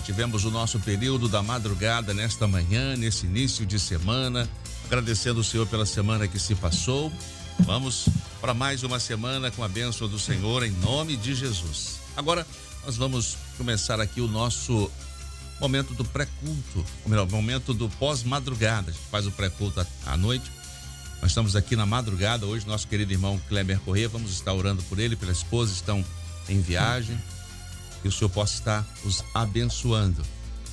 tivemos o nosso período da madrugada nesta manhã, nesse início de semana, agradecendo o Senhor pela semana que se passou. Vamos para mais uma semana com a bênção do Senhor, em nome de Jesus. Agora, nós vamos começar aqui o nosso momento do pré-culto, ou melhor, momento do pós-madrugada. A gente faz o pré-culto à noite. Nós estamos aqui na madrugada, hoje nosso querido irmão Kleber Corrêa, vamos estar orando por ele, pela esposa, estão em viagem, que o Senhor possa estar os abençoando.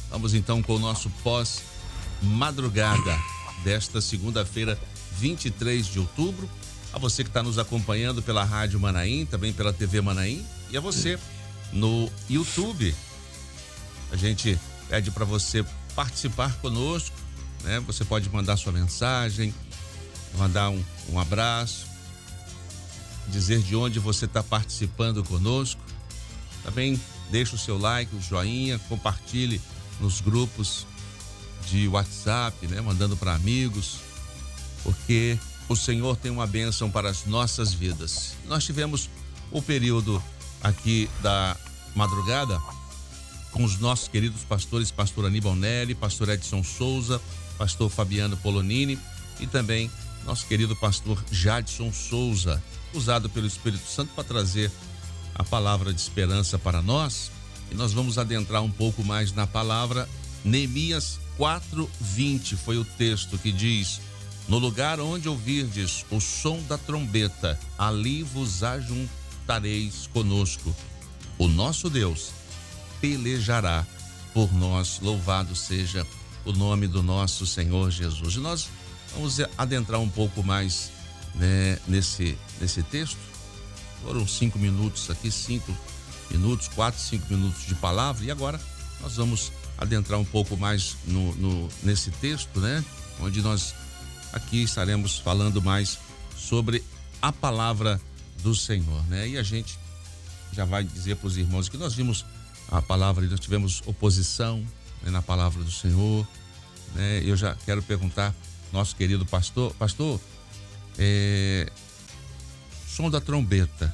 Vamos então com o nosso pós-madrugada desta segunda-feira, 23 de outubro. A você que está nos acompanhando pela Rádio Manaim, também pela TV Manaim, e a você no YouTube. A gente pede para você participar conosco, né? Você pode mandar sua mensagem, mandar um abraço, dizer de onde você está participando conosco. Também deixe o seu like, o joinha, compartilhe nos grupos de WhatsApp, né? Mandando para amigos, porque o Senhor tem uma bênção para as nossas vidas. Nós tivemos o período aqui da madrugada com os nossos queridos pastores, pastor Aníbal Neri, pastor Edson Souza, pastor Fabiano Polonini e também nosso querido pastor Jadson Souza, usado pelo Espírito Santo para trazer a palavra de esperança para nós. E nós vamos adentrar um pouco mais na palavra. Neemias 4:20 foi o texto que diz: no lugar onde ouvirdes o som da trombeta, ali vos ajuntareis conosco. O nosso Deus pelejará por nós. Louvado seja o nome do nosso Senhor Jesus. E nós vamos adentrar um pouco mais, né, nesse texto. Foram 5 minutos aqui, 5 minutos, 5 minutos de palavra. E agora nós vamos adentrar um pouco mais nesse texto, né? Onde nós aqui estaremos falando mais sobre a palavra do Senhor, né? E a gente já vai dizer para os irmãos que nós vimos a palavra e nós tivemos oposição, né, na palavra do Senhor, né? Eu já quero perguntar, nosso querido pastor, som da trombeta.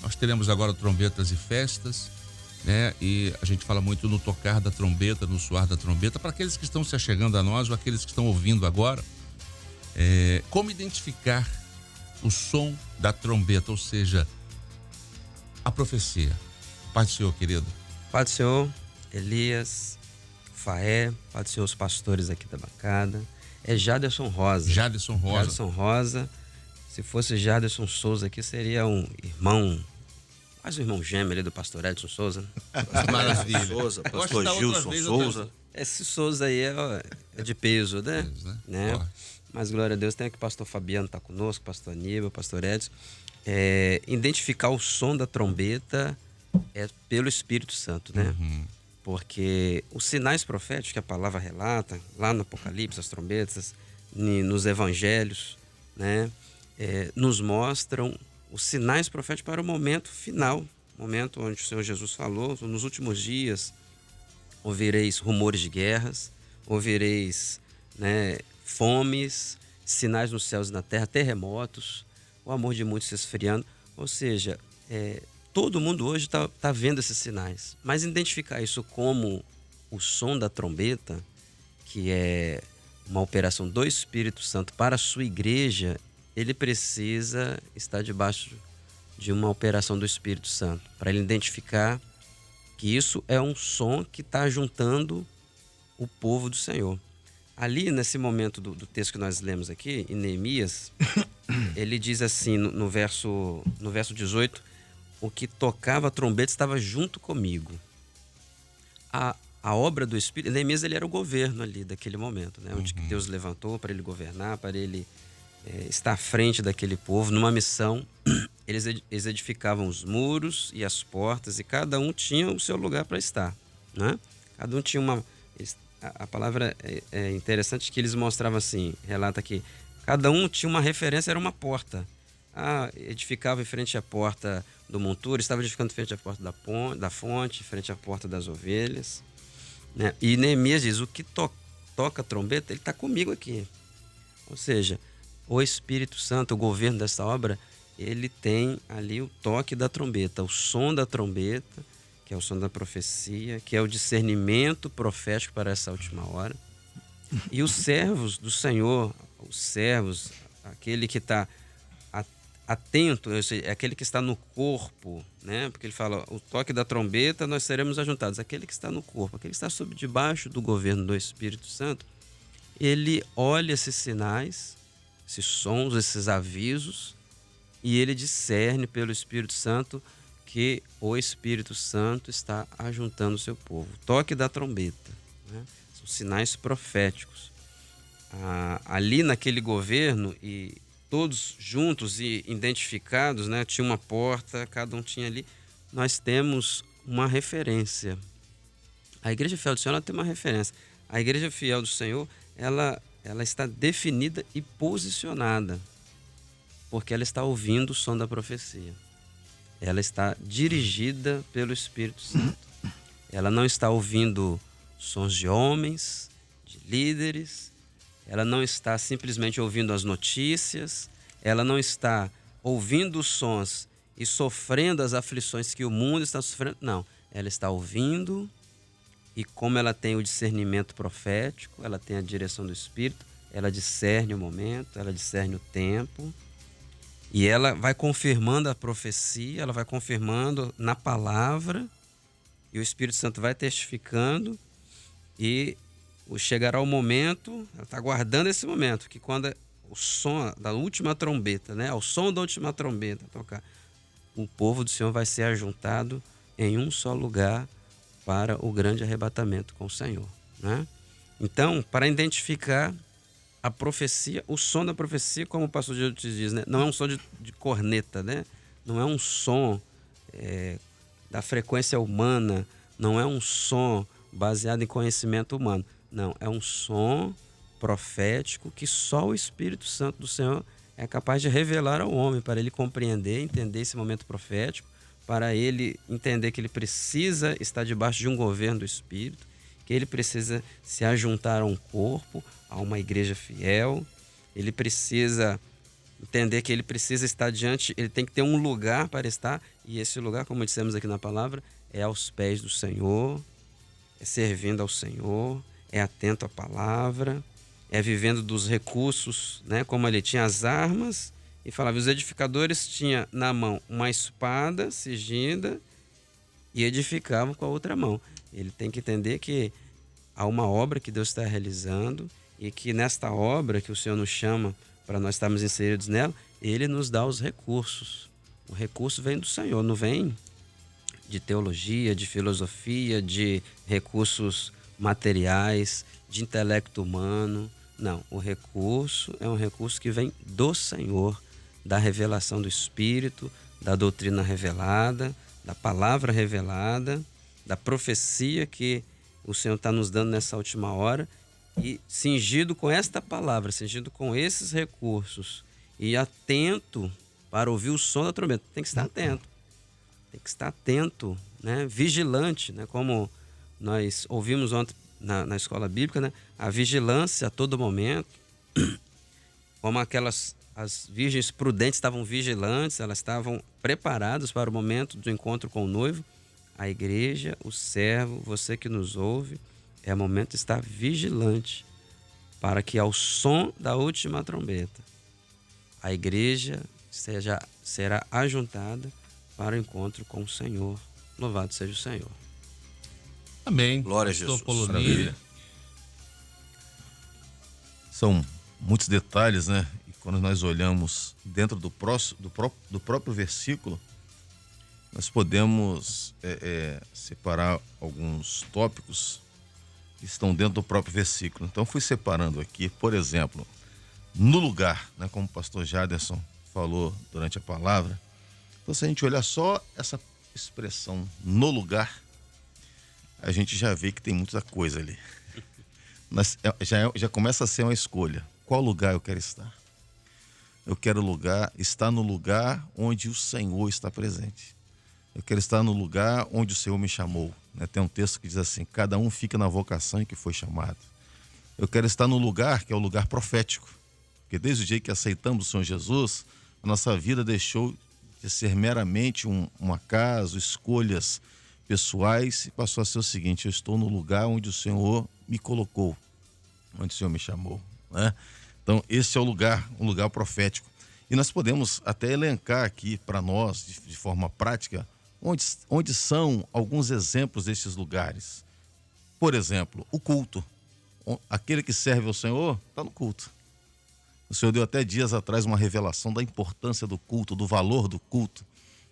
Nós teremos agora trombetas e festas, né? E a gente fala muito no tocar da trombeta, no soar da trombeta. Para aqueles que estão se achegando a nós ou aqueles que estão ouvindo agora, como identificar o som da trombeta, ou seja, a profecia? Pai do Senhor, querido. Pai do Senhor, Elias, Faé, Pai do Senhor, os pastores aqui da bancada. É Jaderson Rosa. Jaderson Rosa. Se fosse Jaderson Souza aqui, seria um irmão, quase um irmão gêmeo ali do pastor Edson Souza. Maravilha. Souza, pastor Gilson Souza. Esse Souza aí é de peso, né? Né? Mas glória a Deus, tem aqui o pastor Fabiano tá conosco, pastor Aníbal, pastor Edson. Identificar o som da trombeta é pelo Espírito Santo, né? Uhum. Porque os sinais proféticos que a palavra relata, lá no Apocalipse, as trombetas, nos evangelhos, né? Nos mostram os sinais proféticos para o momento final, momento onde o Senhor Jesus falou: nos últimos dias ouvireis rumores de guerras, ouvireis, né, fomes, sinais nos céus e na terra, terremotos, o amor de muitos se esfriando. Ou seja, todo mundo hoje está vendo esses sinais, mas identificar isso como o som da trombeta, que é uma operação do Espírito Santo para a sua igreja, ele precisa estar debaixo de uma operação do Espírito Santo, para ele identificar que isso é um som que está juntando o povo do Senhor. Ali, nesse momento do texto que nós lemos aqui, em Neemias, ele diz assim, no verso 18, o que tocava a trombeta estava junto comigo. A obra do Espírito, Neemias, ele era o governo ali daquele momento, né? Onde Deus levantou para ele governar, para ele estar à frente daquele povo, numa missão. Eles edificavam os muros e as portas, e cada um tinha o seu lugar para estar, né? Cada um tinha uma... A palavra é interessante, que eles mostravam assim, relata que cada um tinha uma referência, era uma porta. Edificava em frente à porta do monturo, estava edificando em frente à porta da fonte, em frente à porta das ovelhas, né? E Neemias diz: o que toca a trombeta, ele está comigo aqui. Ou seja, o Espírito Santo, o governo dessa obra, ele tem ali o toque da trombeta, o som da trombeta, que é o som da profecia, que é o discernimento profético para essa última hora. E os servos do Senhor, os servos, aquele que está atento, é aquele que está no corpo, né? Porque ele fala, o toque da trombeta nós seremos ajuntados. Aquele que está no corpo, aquele que está sob debaixo do governo do Espírito Santo, ele olha esses sinais, esses sons, esses avisos, e ele discerne pelo Espírito Santo que o Espírito Santo está ajuntando o seu povo. O toque da trombeta, né? São sinais proféticos. Ali naquele governo, e todos juntos e identificados, né? Tinha uma porta, cada um tinha ali. Nós temos uma referência. A Igreja Fiel do Senhor, ela tem uma referência. A Igreja Fiel do Senhor, ela está definida e posicionada, porque ela está ouvindo o som da profecia. Ela está dirigida pelo Espírito Santo. Ela não está ouvindo sons de homens, de líderes. Ela não está simplesmente ouvindo as notícias. Ela não está ouvindo os sons e sofrendo as aflições que o mundo está sofrendo. Não, ela está ouvindo, e como ela tem o discernimento profético, ela tem a direção do Espírito, ela discerne o momento, ela discerne o tempo, e ela vai confirmando a profecia, ela vai confirmando na palavra, e o Espírito Santo vai testificando, e chegará o momento, ela está aguardando esse momento, que quando o som da última trombeta, né, ao som da última trombeta tocar, o povo do Senhor vai ser ajuntado em um só lugar para o grande arrebatamento com o Senhor, né? Então, para identificar a profecia, o som da profecia, como o pastor Diego te diz, né? Não é um som de corneta, né? Não é um som da frequência humana, não é um som baseado em conhecimento humano. Não, é um som profético que só o Espírito Santo do Senhor é capaz de revelar ao homem, para ele compreender, entender esse momento profético, para ele entender que ele precisa estar debaixo de um governo do Espírito, que ele precisa se ajuntar a um corpo, a uma igreja fiel, ele precisa entender que ele precisa estar diante, ele tem que ter um lugar para estar, e esse lugar, como dissemos aqui na palavra, é aos pés do Senhor, é servindo ao Senhor, é atento à palavra, é vivendo dos recursos, né? Como ele tinha as armas, e falava, os edificadores tinham na mão uma espada cingida e edificavam com a outra mão. Ele tem que entender que há uma obra que Deus está realizando, e que nesta obra que o Senhor nos chama para nós estarmos inseridos nela, Ele nos dá os recursos. O recurso vem do Senhor, não vem de teologia, de filosofia, de recursos materiais, de intelecto humano. Não, o recurso é um recurso que vem do Senhor, da revelação do Espírito, da doutrina revelada, da palavra revelada, da profecia que o Senhor está nos dando nessa última hora, e cingido com esta palavra, cingido com esses recursos, e atento para ouvir o som da trombeta. Tem que estar atento, né? Vigilante, né? Como nós ouvimos ontem na escola bíblica, né? A vigilância a todo momento, como as virgens prudentes estavam vigilantes, elas estavam preparadas para o momento do encontro com o noivo. A igreja, o servo, você que nos ouve, é momento de estar vigilante, para que ao som da última trombeta, a igreja será ajuntada para o encontro com o Senhor. Louvado seja o Senhor. Amém. Glória a Jesus. Polonilha. São muitos detalhes, né? E quando nós olhamos dentro do próprio versículo, nós podemos separar alguns tópicos que estão dentro do próprio versículo. Então, fui separando aqui, por exemplo, no lugar, né? Como o pastor Jaderson falou durante a palavra. Então, se a gente olhar só essa expressão no lugar, a gente já vê que tem muita coisa ali. Mas já começa a ser uma escolha. Qual lugar eu quero estar? Eu quero estar no lugar onde o Senhor está presente. Eu quero estar no lugar onde o Senhor me chamou. Tem um texto que diz assim, cada um fica na vocação em que foi chamado. Eu quero estar no lugar que é o lugar profético. Porque desde o dia que aceitamos o Senhor Jesus, a nossa vida deixou de ser meramente um acaso, escolhas pessoais e passou a ser o seguinte: eu estou no lugar onde o Senhor me colocou, onde o Senhor me chamou, né? Então esse é o lugar, um lugar profético. E nós podemos até elencar aqui para nós, de forma prática, onde são alguns exemplos desses lugares. Por exemplo, o culto. Aquele que serve ao Senhor está no culto. O Senhor deu até dias atrás uma revelação da importância do culto, do valor do culto,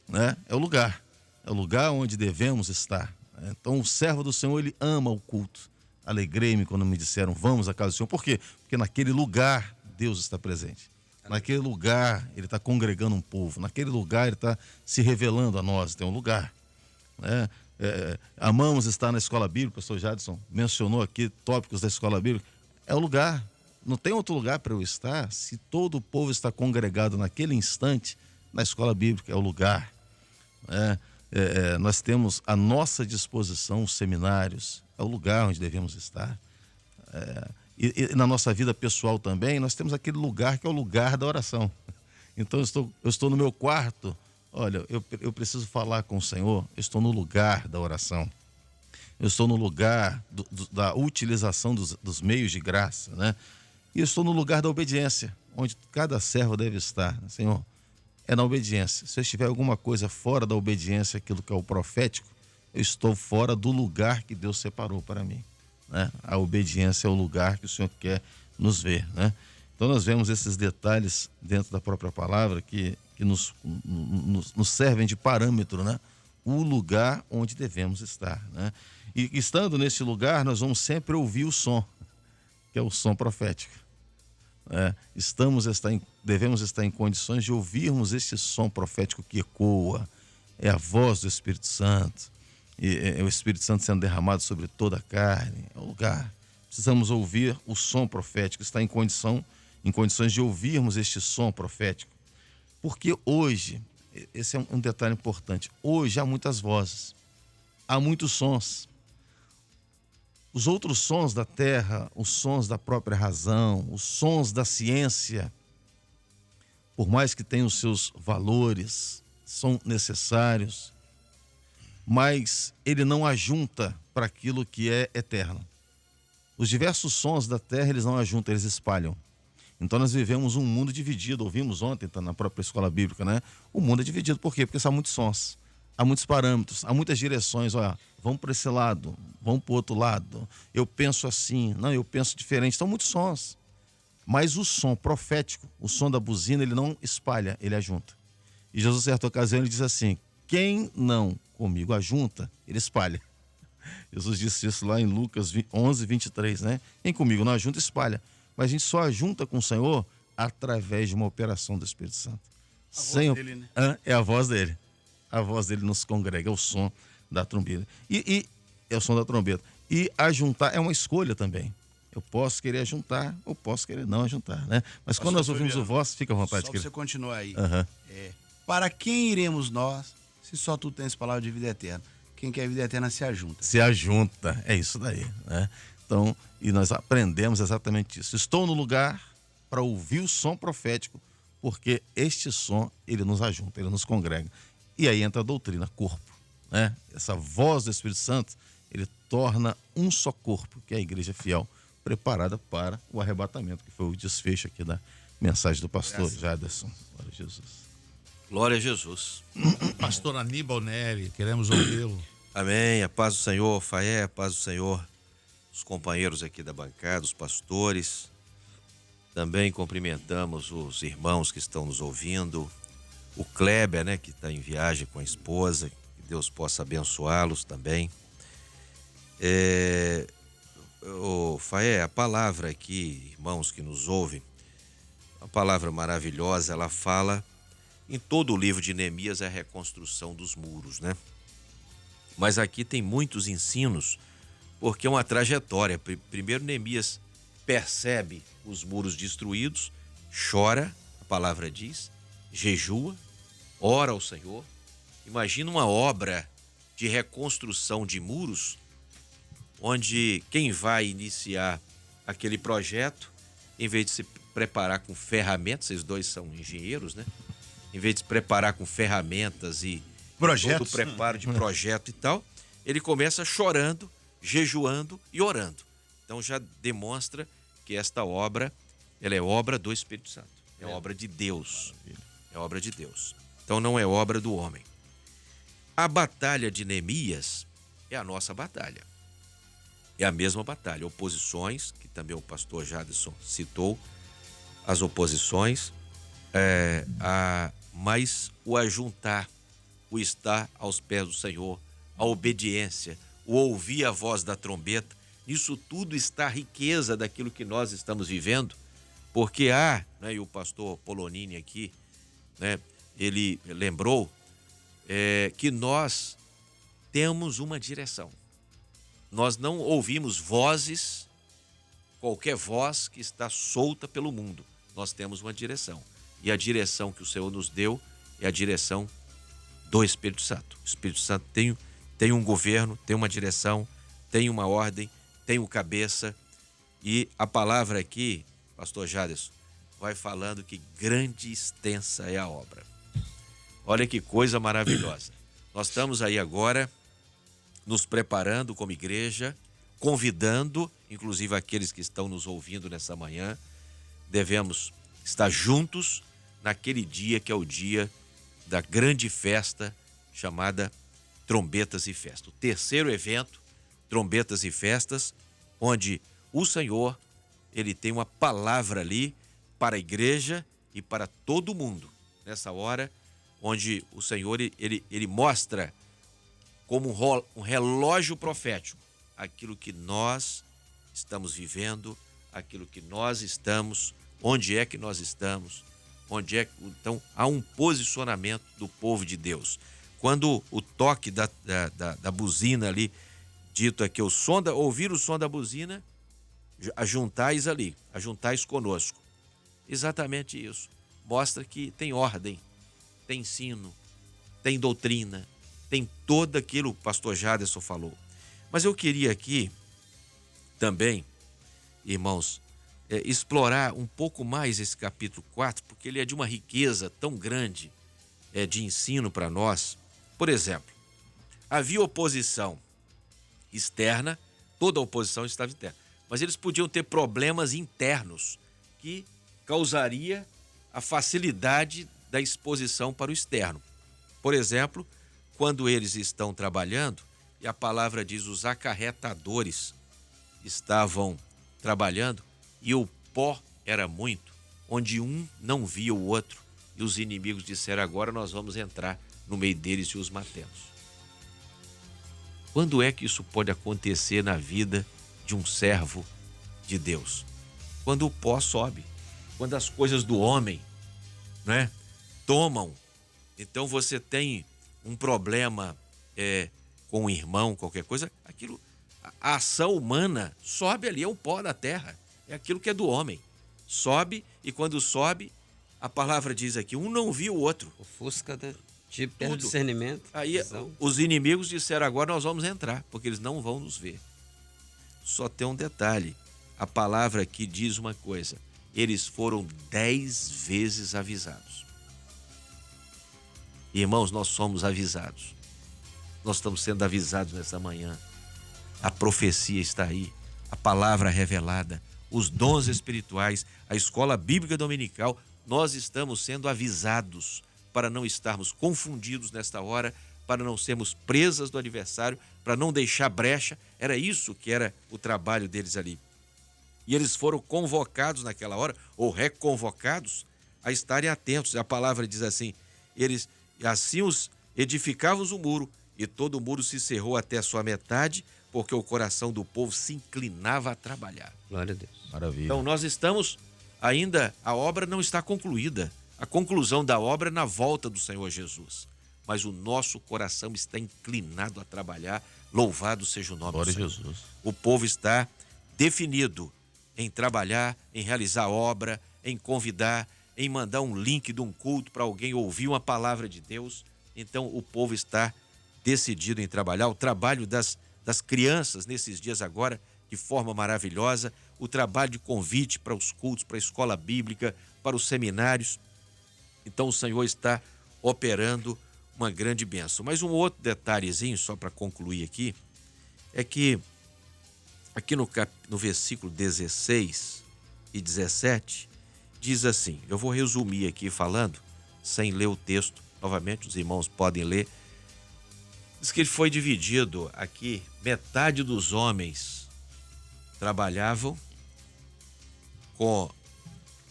né? É o lugar onde devemos estar. Então o servo do Senhor, ele ama o culto. Alegrei-me quando me disseram, vamos à casa do Senhor. Por quê? Porque naquele lugar Deus está presente. Naquele lugar ele está congregando um povo. Naquele lugar ele está se revelando a nós. Tem um lugar, né? Amamos estar na escola bíblica. O pastor Jadson mencionou aqui tópicos da escola bíblica. É o lugar. Não tem outro lugar para eu estar se todo o povo está congregado naquele instante na escola bíblica. É o lugar. Nós temos à nossa disposição os seminários. É o lugar onde devemos estar. E na nossa vida pessoal também, nós temos aquele lugar que é o lugar da oração. Então eu estou no meu quarto. Olha, eu preciso falar com o Senhor. Eu estou no lugar da oração. Eu estou no lugar da utilização dos meios de graça, né? E eu estou no lugar da obediência, onde cada servo deve estar. Senhor, é na obediência. Se eu estiver alguma coisa fora da obediência, aquilo que é o profético, eu estou fora do lugar que Deus separou para mim, né? A obediência é o lugar que o Senhor quer nos ver, né? Então nós vemos esses detalhes dentro da própria palavra que nos servem de parâmetro, né? O lugar onde devemos estar, né? E estando nesse lugar, nós vamos sempre ouvir o som, que é o som profético. Devemos estar em condições de ouvirmos esse som profético que ecoa. É a voz do Espírito Santo. É o Espírito Santo sendo derramado sobre toda a carne. É o lugar. Precisamos ouvir o som profético, estar em condições de ouvirmos este som profético. Porque hoje, esse é um detalhe importante, hoje há muitas vozes, há muitos sons. Os outros sons da terra, os sons da própria razão, os sons da ciência, por mais que tenham os seus valores, são necessários, mas ele não ajunta para aquilo que é eterno. Os diversos sons da terra, eles não ajuntam, eles espalham. Então nós vivemos um mundo dividido, ouvimos ontem, tá na própria escola bíblica, né? O mundo é dividido, por quê? Porque são muitos sons, há muitos parâmetros, há muitas direções. Olha, vamos para esse lado, vamos para o outro lado, eu penso assim, não, eu penso diferente. São muitos sons, mas o som profético, o som da buzina, ele não espalha, ele ajunta. E Jesus, certa ocasião, ele diz assim: quem não comigo ajunta, ele espalha. Jesus disse isso lá em Lucas 11, 23, né? Quem comigo não ajunta, espalha. Mas a gente só ajunta com o Senhor através de uma operação do Espírito Santo. A voz dele, né? É a voz dele. A voz dele nos congrega, é o som da trombeta. E é o som da trombeta. E ajuntar é uma escolha também. Eu posso querer ajuntar, ou posso querer não ajuntar, né? Mas quando nós ouvimos o voz, fica à vontade. Só para você continuar aí. Uhum. Para quem iremos nós, se só tu tens palavra de vida eterna? Quem quer vida eterna se ajunta. Se ajunta, é isso daí, né? Então, e nós aprendemos exatamente isso. Estou no lugar para ouvir o som profético, porque este som, ele nos ajunta, ele nos congrega. E aí entra a doutrina, corpo, né? Essa voz do Espírito Santo, ele torna um só corpo, que é a igreja fiel, preparada para o arrebatamento, que foi o desfecho aqui da mensagem do pastor Jaderson. Glória a Jesus. Glória a Jesus. Pastor Aníbal Neri, queremos ouvi-lo. Amém. A paz do Senhor, Faé, a paz do Senhor. Os companheiros aqui da bancada, os pastores. Também cumprimentamos os irmãos que estão nos ouvindo. O Kleber, né, que está em viagem com a esposa. Que Deus possa abençoá-los também. Faé, a palavra aqui, irmãos que nos ouvem, uma palavra maravilhosa, ela fala em todo o livro de Neemias a reconstrução dos muros, né? Mas aqui tem muitos ensinos, porque é uma trajetória. Primeiro Neemias percebe os muros destruídos, chora, a palavra diz, jejua, ora ao Senhor. Imagina uma obra de reconstrução de muros, onde quem vai iniciar aquele projeto, em vez de se preparar com ferramentas, vocês dois são engenheiros, né? Em vez de se preparar com ferramentas e projetos, todo o preparo de projeto e tal, ele começa chorando, jejuando e orando. Então já demonstra que esta obra, ela é obra do Espírito Santo, é obra de Deus, é obra de Deus. Então não é obra do homem. A batalha de Neemias é a nossa batalha. É a mesma batalha, oposições, que também o pastor Jadson citou, as oposições, mas o ajuntar, o estar aos pés do Senhor, a obediência, o ouvir a voz da trombeta, isso tudo está a riqueza daquilo que nós estamos vivendo, porque né, e o pastor Polonini aqui, né, ele lembrou que nós temos uma direção. Nós não ouvimos vozes, qualquer voz que está solta pelo mundo. Nós temos uma direção. E a direção que o Senhor nos deu é a direção do Espírito Santo. O Espírito Santo tem um governo, tem uma direção, tem uma ordem, tem o cabeça. E a palavra aqui, pastor Jadson, vai falando que grande e extensa é a obra. Olha que coisa maravilhosa. Nós estamos aí agora nos preparando como igreja, convidando, inclusive aqueles que estão nos ouvindo nessa manhã, devemos estar juntos naquele dia que é o dia da grande festa chamada Trombetas e Festas. O terceiro evento, Trombetas e Festas, onde o Senhor, ele tem uma palavra ali para a igreja e para todo mundo. Nessa hora, onde o Senhor, ele mostra como um relógio profético aquilo que nós estamos vivendo, aquilo que nós estamos, onde é que nós estamos, então há um posicionamento do povo de Deus. Quando o toque da buzina ali, dito aqui, ouvir o som da buzina, ajuntais ali, ajuntais conosco. Exatamente isso. Mostra que tem ordem, tem ensino, tem doutrina, tem todo aquilo que o pastor Jadson falou. Mas eu queria aqui também, irmãos, explorar um pouco mais esse capítulo 4, porque ele é de uma riqueza tão grande de ensino para nós. Por exemplo, havia oposição externa, toda a oposição estava interna, mas eles podiam ter problemas internos que causaria a facilidade da exposição para o externo. Por exemplo, quando eles estão trabalhando, e a palavra diz, os acarretadores estavam trabalhando e o pó era muito, onde um não via o outro, e os inimigos disseram, agora nós vamos entrar no meio deles e os matemos. Quando é que isso pode acontecer na vida de um servo de Deus? Quando o pó sobe, quando as coisas do homem, né, tomam. Então você tem um problema com um irmão, qualquer coisa, aquilo, a ação humana sobe ali, é o pó da terra, é aquilo que é do homem. Sobe, e quando sobe, a palavra diz aqui, um não viu o outro. Ofusca de perde discernimento. Aí os inimigos disseram, agora nós vamos entrar, porque eles não vão nos ver. Só tem um detalhe, a palavra aqui diz uma coisa, eles foram 10 vezes avisados. Irmãos, nós somos avisados. Nós estamos sendo avisados nessa manhã. A profecia está aí, a palavra revelada, os dons espirituais, a escola bíblica dominical, nós estamos sendo avisados para não estarmos confundidos nesta hora, para não sermos presas do adversário, para não deixar brecha. Era isso que era o trabalho deles ali. E eles foram convocados naquela hora, ou reconvocados, a estarem atentos. A palavra diz assim, assim os edificávamos o muro, e todo o muro se cerrou até a sua metade, porque o coração do povo se inclinava a trabalhar. Glória a Deus. Maravilha. Então nós estamos ainda, a obra não está concluída. A conclusão da obra é na volta do Senhor Jesus. Mas o nosso coração está inclinado a trabalhar. Louvado seja o nome Glória do Senhor. a Jesus. O povo está definido em trabalhar, em realizar a obra, em convidar, em mandar um link de um culto para alguém ouvir uma palavra de Deus. Então o povo está decidido em trabalhar. O trabalho das crianças nesses dias agora, de forma maravilhosa, o trabalho de convite para os cultos, para a escola bíblica, para os seminários. Então o Senhor está operando uma grande bênção. Mas um outro detalhezinho, só para concluir aqui, é que aqui no versículo 16 e 17, diz assim, eu vou resumir aqui falando, sem ler o texto, novamente os irmãos podem ler. Diz que ele foi dividido aqui, metade dos homens trabalhavam com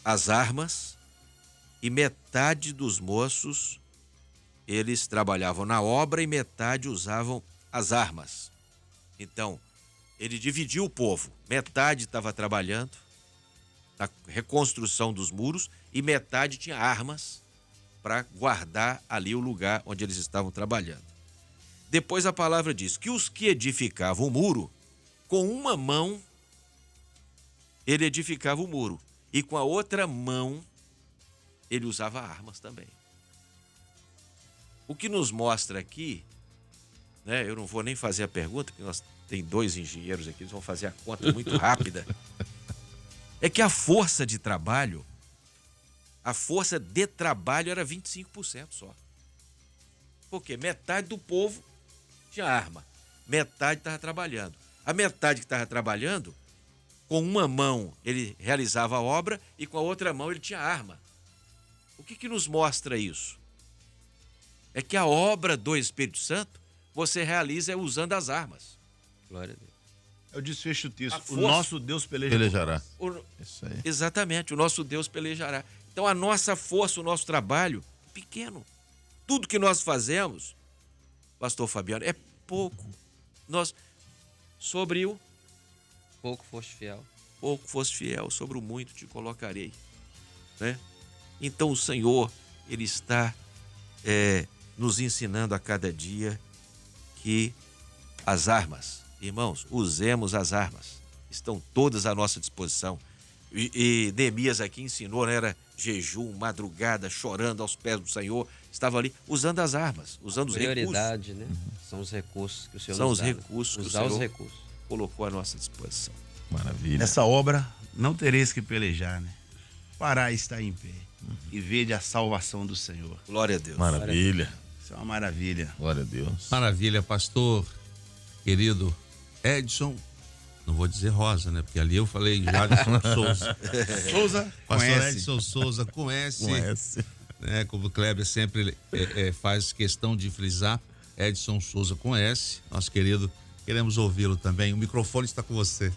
as armas e metade dos moços, eles trabalhavam na obra e metade usavam as armas. Então, ele dividiu o povo. Metade estava trabalhando na reconstrução dos muros e metade tinha armas para guardar ali o lugar onde eles estavam trabalhando. Depois a palavra diz que os que edificavam o muro, com uma mão ele edificava o muro e com a outra mão ele usava armas também. O que nos mostra aqui, né, eu não vou nem fazer a pergunta, porque nós tem 2 engenheiros aqui, eles vão fazer a conta muito rápida, é que a força de trabalho era 25% só. Porque metade do povo tinha arma, metade estava trabalhando. A metade que estava trabalhando, com uma mão ele realizava a obra e com a outra mão ele tinha arma. O que nos mostra isso? É que a obra do Espírito Santo você realiza usando as armas. Glória a Deus. É o desfecho do texto. A O força- nosso Deus pelejará. Isso aí. Exatamente, o nosso Deus pelejará. Então a nossa força, o nosso trabalho é pequeno. Tudo que nós fazemos, pastor Fabiano, é pouco. Sobre o Pouco foste fiel. pouco foste fiel, sobre o muito te colocarei. Né? Então o Senhor, Ele está nos ensinando a cada dia que as armas, irmãos, usemos as armas. Estão todas à nossa disposição. E Neemias aqui ensinou, né? Era jejum, madrugada, chorando aos pés do Senhor. Estava ali usando as armas, usando os recursos. Prioridade, né? São os recursos que o Senhor São nos os dá, né? recursos que o Usar os Senhor recursos. colocou à nossa disposição. Maravilha. Nessa obra não tereis que pelejar, né? Parar está em pé e vede a salvação do Senhor. Glória a Deus. Maravilha. Isso é uma maravilha. Glória a Deus. Maravilha, pastor querido Edson. Não vou dizer Rosa, né? Porque ali eu falei Jadson Souza. Souza, Pastor conhece. Edson Souza conhece. Conhece. Né? Como o Kleber sempre faz questão de frisar, Edson Souza conhece. Nosso querido, queremos ouvi-lo também. O microfone está com você.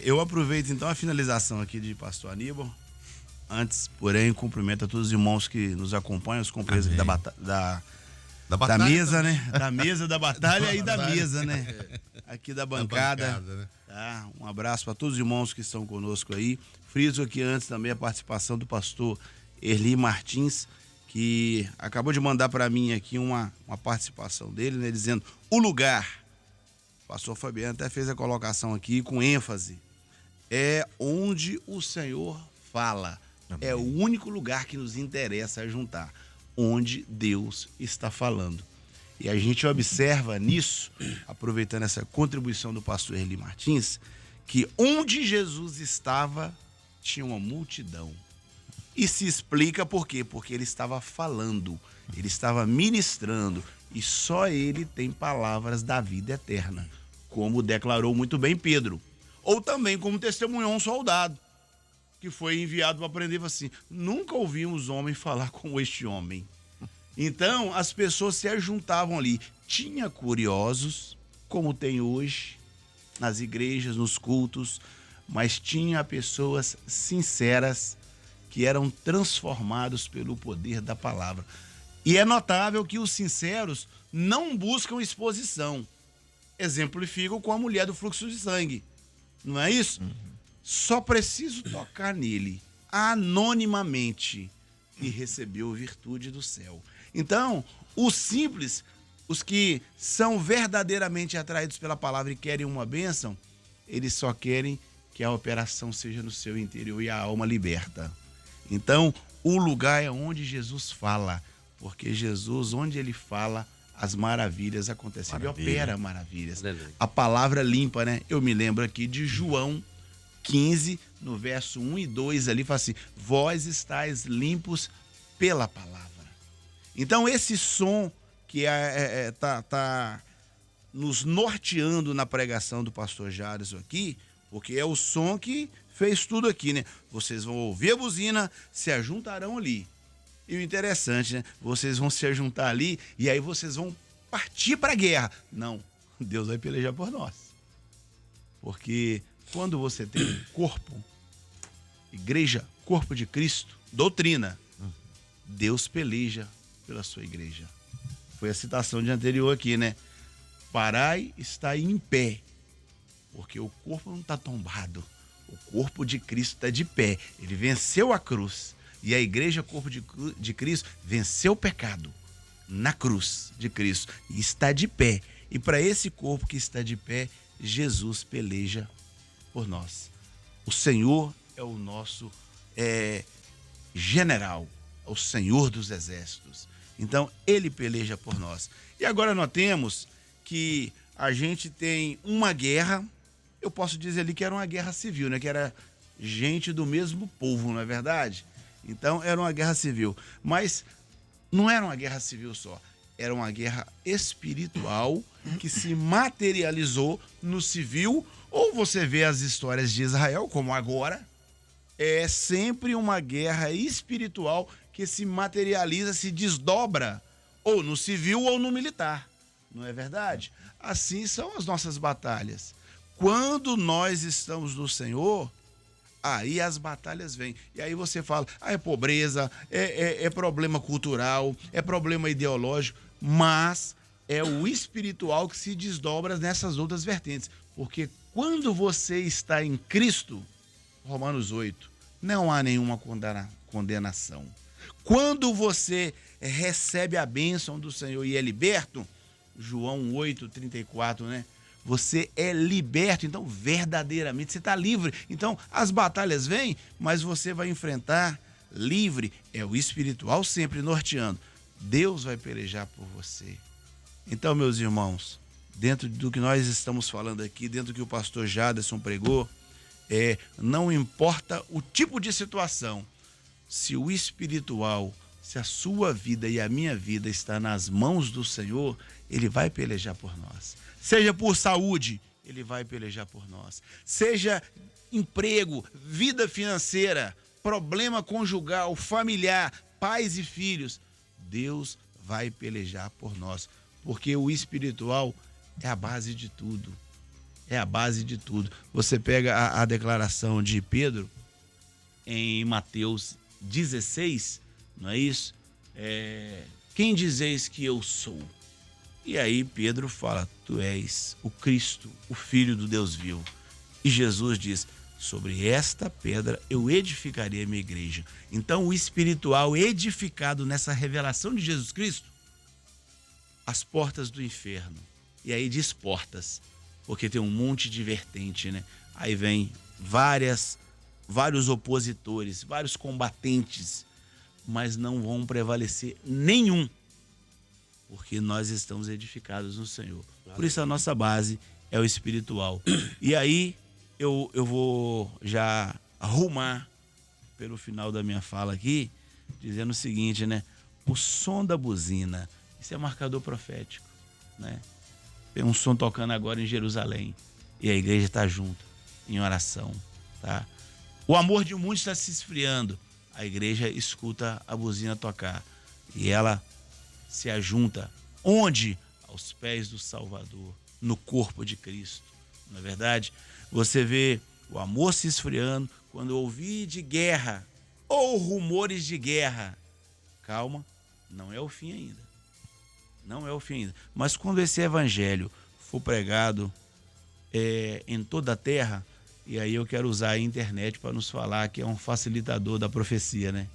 Eu aproveito então a finalização aqui de pastor Aníbal. Antes, porém, cumprimento a todos os irmãos que nos acompanham, os companheiros aqui da batalha mesa, também. né? Da mesa, da batalha e da mesa, né? Aqui da bancada. né? Tá? Um abraço para todos os irmãos que estão conosco aí. Friso aqui antes também a participação do pastor Erli Martins, que acabou de mandar para mim aqui uma participação dele, né? Dizendo o lugar. O pastor Fabiano até fez a colocação aqui com ênfase. É onde o Senhor fala. Amém. É o único lugar que nos interessa juntar. Onde Deus está falando. E a gente observa nisso, aproveitando essa contribuição do pastor Erli Martins, que onde Jesus estava, tinha uma multidão. E se explica por quê? Porque ele estava falando, ele estava ministrando, e só ele tem palavras da vida eterna, como declarou muito bem Pedro. Ou também como testemunhou um soldado, que foi enviado para aprender assim, nunca ouvimos homem falar como este homem. Então, as pessoas se ajuntavam ali. Tinha curiosos, como tem hoje, nas igrejas, nos cultos, mas tinha pessoas sinceras que eram transformados pelo poder da palavra. E é notável que os sinceros não buscam exposição. Exemplifico com a mulher do fluxo de sangue. Não é isso? Só preciso tocar nele, anonimamente, e recebeu virtude do céu. Então, os simples, os que são verdadeiramente atraídos pela palavra e querem uma bênção, eles só querem que a operação seja no seu interior e a alma liberta. Então, o lugar é onde Jesus fala, porque Jesus, onde ele fala, as maravilhas acontecem. Maravilha. Ele opera maravilhas. Aleluia. A palavra limpa, né? Eu me lembro aqui de João 15, no verso 1 e 2, ali fala assim, vós estáis limpos pela palavra. Então, esse som que tá nos norteando na pregação do pastor Jaderson aqui, porque é o som que fez tudo aqui, né? Vocês vão ouvir a buzina, se ajuntarão ali. E o interessante, né? Vocês vão se ajuntar ali e aí vocês vão partir para a guerra. Não, Deus vai pelejar por nós. Porque quando você tem corpo, igreja, corpo de Cristo, doutrina, Deus peleja pela sua igreja. Foi a citação de anterior aqui, né? Parai, está em pé, porque o corpo não está tombado. O corpo de Cristo está de pé. Ele venceu a cruz. E a igreja, corpo de Cristo, venceu o pecado na cruz de Cristo. E está de pé. E para esse corpo que está de pé, Jesus peleja por nós. O Senhor é o nosso general, é o Senhor dos exércitos. Então, ele peleja por nós. E agora nós temos que a gente tem uma guerra, eu posso dizer ali que era uma guerra civil, né? Que era gente do mesmo povo, não é verdade? Então, era uma guerra civil. Mas não era uma guerra civil só. Era uma guerra espiritual que se materializou no civil. Ou você vê as histórias de Israel, como agora, é sempre uma guerra espiritual que se materializa, se desdobra, ou no civil ou no militar. Não é verdade? Assim são as nossas batalhas. Quando nós estamos no Senhor, aí as batalhas vêm. E aí você fala, é pobreza, é problema cultural, é problema ideológico, mas é o espiritual que se desdobra nessas outras vertentes. Porque quando você está em Cristo, Romanos 8, não há nenhuma condenação. Quando você recebe a bênção do Senhor e é liberto, João 8, 34, né? Você é liberto, então verdadeiramente você está livre. Então as batalhas vêm, mas você vai enfrentar livre. É o espiritual sempre norteando. Deus vai pelejar por você. Então, meus irmãos, dentro do que nós estamos falando aqui, dentro do que o pastor Jaderson pregou, não importa o tipo de situação, se o espiritual, se a sua vida e a minha vida está nas mãos do Senhor, ele vai pelejar por nós. Seja por saúde, ele vai pelejar por nós. Seja emprego, vida financeira, problema conjugal, familiar, pais e filhos, Deus vai pelejar por nós. Porque o espiritual é a base de tudo. É a base de tudo. Você pega a declaração de Pedro em Mateus 16, não é isso? Quem dizeis que eu sou? E aí Pedro fala, tu és o Cristo, o Filho do Deus vivo. E Jesus diz, sobre esta pedra eu edificarei a minha igreja. Então o espiritual edificado nessa revelação de Jesus Cristo, as portas do inferno. E aí diz portas, porque tem um monte de vertente, né? Aí vem vários opositores, vários combatentes, mas não vão prevalecer nenhum, porque nós estamos edificados no Senhor. Por isso a nossa base é o espiritual. E aí eu vou já arrumar pelo final da minha fala aqui, dizendo o seguinte, né? O som da buzina, isso é marcador profético, né? Tem um som tocando agora em Jerusalém e a igreja está junto, em oração, tá? O amor de muitos está se esfriando, a igreja escuta a buzina tocar e ela se ajunta. Onde? Aos pés do Salvador, no corpo de Cristo. Não é verdade? Você vê o amor se esfriando quando ouvir de guerra ou rumores de guerra. Calma, não é o fim ainda. Não é o fim ainda. Mas quando esse evangelho for pregado em toda a terra, e aí eu quero usar a internet para nos falar que é um facilitador da profecia, né?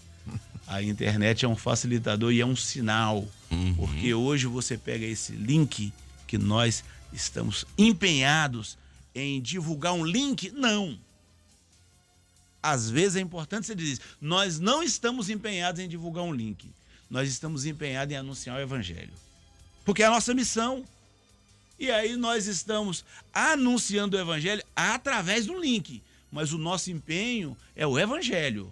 A internet é um facilitador e é um sinal. Porque hoje você pega esse link que nós estamos empenhados em divulgar um link. Não. Às vezes é importante você dizer, nós não estamos empenhados em divulgar um link. Nós estamos empenhados em anunciar o evangelho. Porque é a nossa missão. E aí nós estamos anunciando o evangelho através do link. Mas o nosso empenho é o evangelho.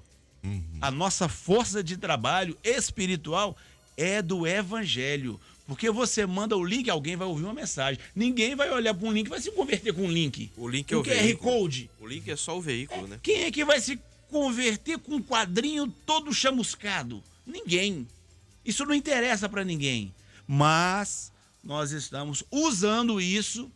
A nossa força de trabalho espiritual é do evangelho. Porque você manda o link, alguém vai ouvir uma mensagem. Ninguém vai olhar para um link e vai se converter com um link. O link é o QR veículo. Code. O link é só o veículo, né? Quem é que vai se converter com um quadrinho todo chamuscado? Ninguém. Isso não interessa para ninguém. Mas nós estamos usando isso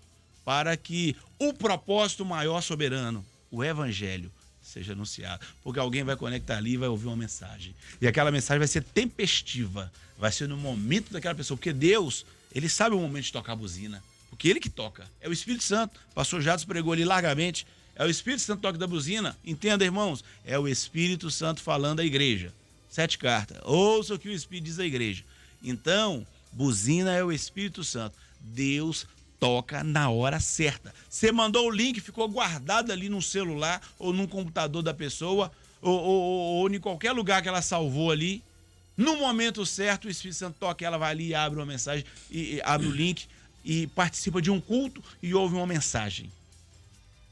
para que o propósito maior soberano, o evangelho, seja anunciado. Porque alguém vai conectar ali e vai ouvir uma mensagem. E aquela mensagem vai ser tempestiva. Vai ser no momento daquela pessoa. Porque Deus, ele sabe o momento de tocar a buzina. Porque ele que toca. É o Espírito Santo. O pastor Jados pregou ali largamente. É o Espírito Santo que toca da buzina. Entenda, irmãos. É o Espírito Santo falando à igreja. 7 cartas. Ouça o que o Espírito diz à igreja. Então, buzina é o Espírito Santo. Deus toca na hora certa. Você mandou o link, ficou guardado ali no celular ou no computador da pessoa ou em qualquer lugar que ela salvou ali. No momento certo, o Espírito Santo toca, ela vai ali e abre uma mensagem, e abre o link e participa de um culto e ouve uma mensagem.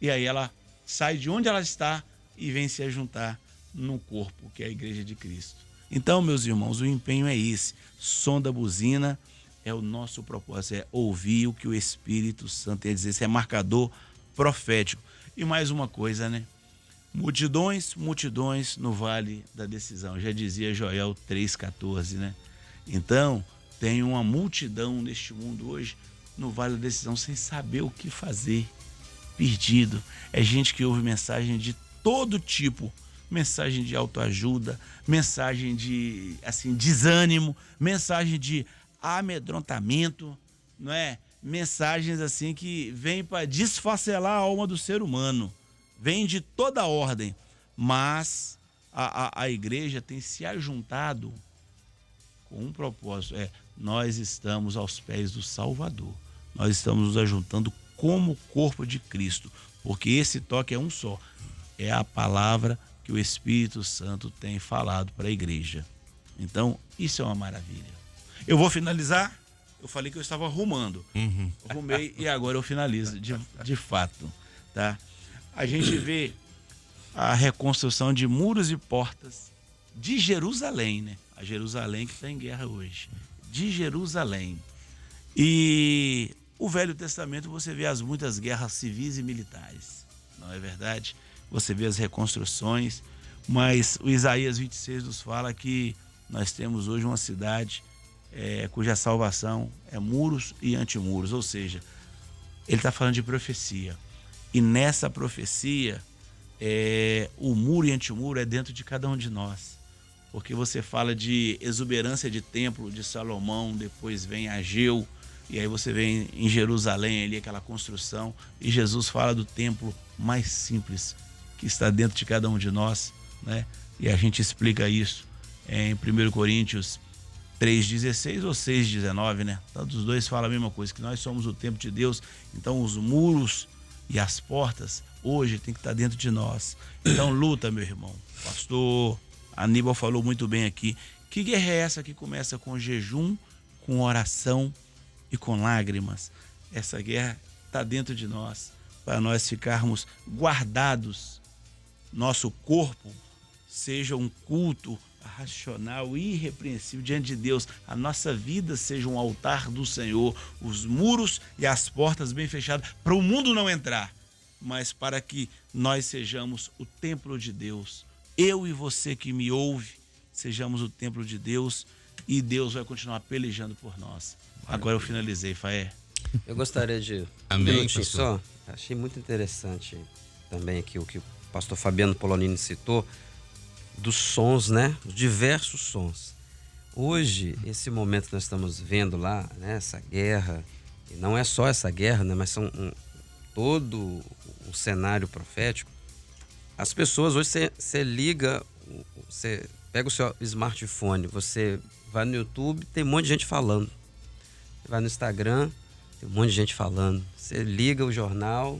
E aí ela sai de onde ela está e vem se juntar no corpo, que é a Igreja de Cristo. Então, meus irmãos, o empenho é esse. Som da buzina é o nosso propósito, é ouvir o que o Espírito Santo tem a dizer. Isso é marcador profético. E mais uma coisa, né? Multidões, multidões no vale da decisão. Já dizia Joel 3,14, né? Então, tem uma multidão neste mundo hoje no vale da decisão sem saber o que fazer. Perdido. É gente que ouve mensagem de todo tipo. Mensagem de autoajuda, mensagem de desânimo, mensagem de amedrontamento, não é? Mensagens assim que vêm para desfacelar a alma do ser humano. Vem de toda ordem, mas a igreja tem se ajuntado com um propósito, nós estamos aos pés do Salvador, nós estamos nos ajuntando como corpo de Cristo, porque esse toque é um só, é a palavra que o Espírito Santo tem falado para a igreja. Então, isso é uma maravilha. Eu vou finalizar, eu falei que eu estava arrumando, arrumei e agora eu finalizo, de fato, tá? A gente vê a reconstrução de muros e portas de Jerusalém, né? A Jerusalém que está em guerra hoje. De Jerusalém. E o Velho Testamento você vê as muitas guerras civis e militares, não é verdade? Você vê as reconstruções, mas o Isaías 26 nos fala que nós temos hoje uma cidade cuja salvação é muros e antimuros, ou seja, ele está falando de profecia. E nessa profecia, o muro e antimuro é dentro de cada um de nós. Porque você fala de exuberância de templo de Salomão, depois vem Ageu, e aí você vem em Jerusalém, ali aquela construção, e Jesus fala do templo mais simples, que está dentro de cada um de nós, né? E a gente explica isso em 1 Coríntios 3,16 ou 6,19, né? Todos os dois falam a mesma coisa, que nós somos o templo de Deus, então os muros e as portas hoje tem que estar dentro de nós. Então luta, meu irmão. Pastor Aníbal falou muito bem aqui. Que guerra é essa que começa com jejum, com oração e com lágrimas? Essa guerra está dentro de nós, para nós ficarmos guardados. Nosso corpo seja um culto racional e irrepreensível diante de Deus. A nossa vida seja um altar do Senhor. Os muros e as portas bem fechadas, para o mundo não entrar, mas para que nós sejamos o templo de Deus. Eu e você que me ouve, sejamos o templo de Deus e Deus vai continuar pelejando por nós. Agora eu finalizei, Faé. Eu gostaria de Amém, um minutinho pastor. só. Achei muito interessante também aqui o que o pastor Fabiano Polonini citou, dos sons, né? Os diversos sons. Hoje, esse momento que nós estamos vendo lá, né? Essa guerra, e não é só essa guerra, né? Mas são todo o cenário profético. As pessoas, hoje você liga, você pega o seu smartphone, você vai no YouTube, tem um monte de gente falando. Você vai no Instagram, tem um monte de gente falando. Você liga o jornal,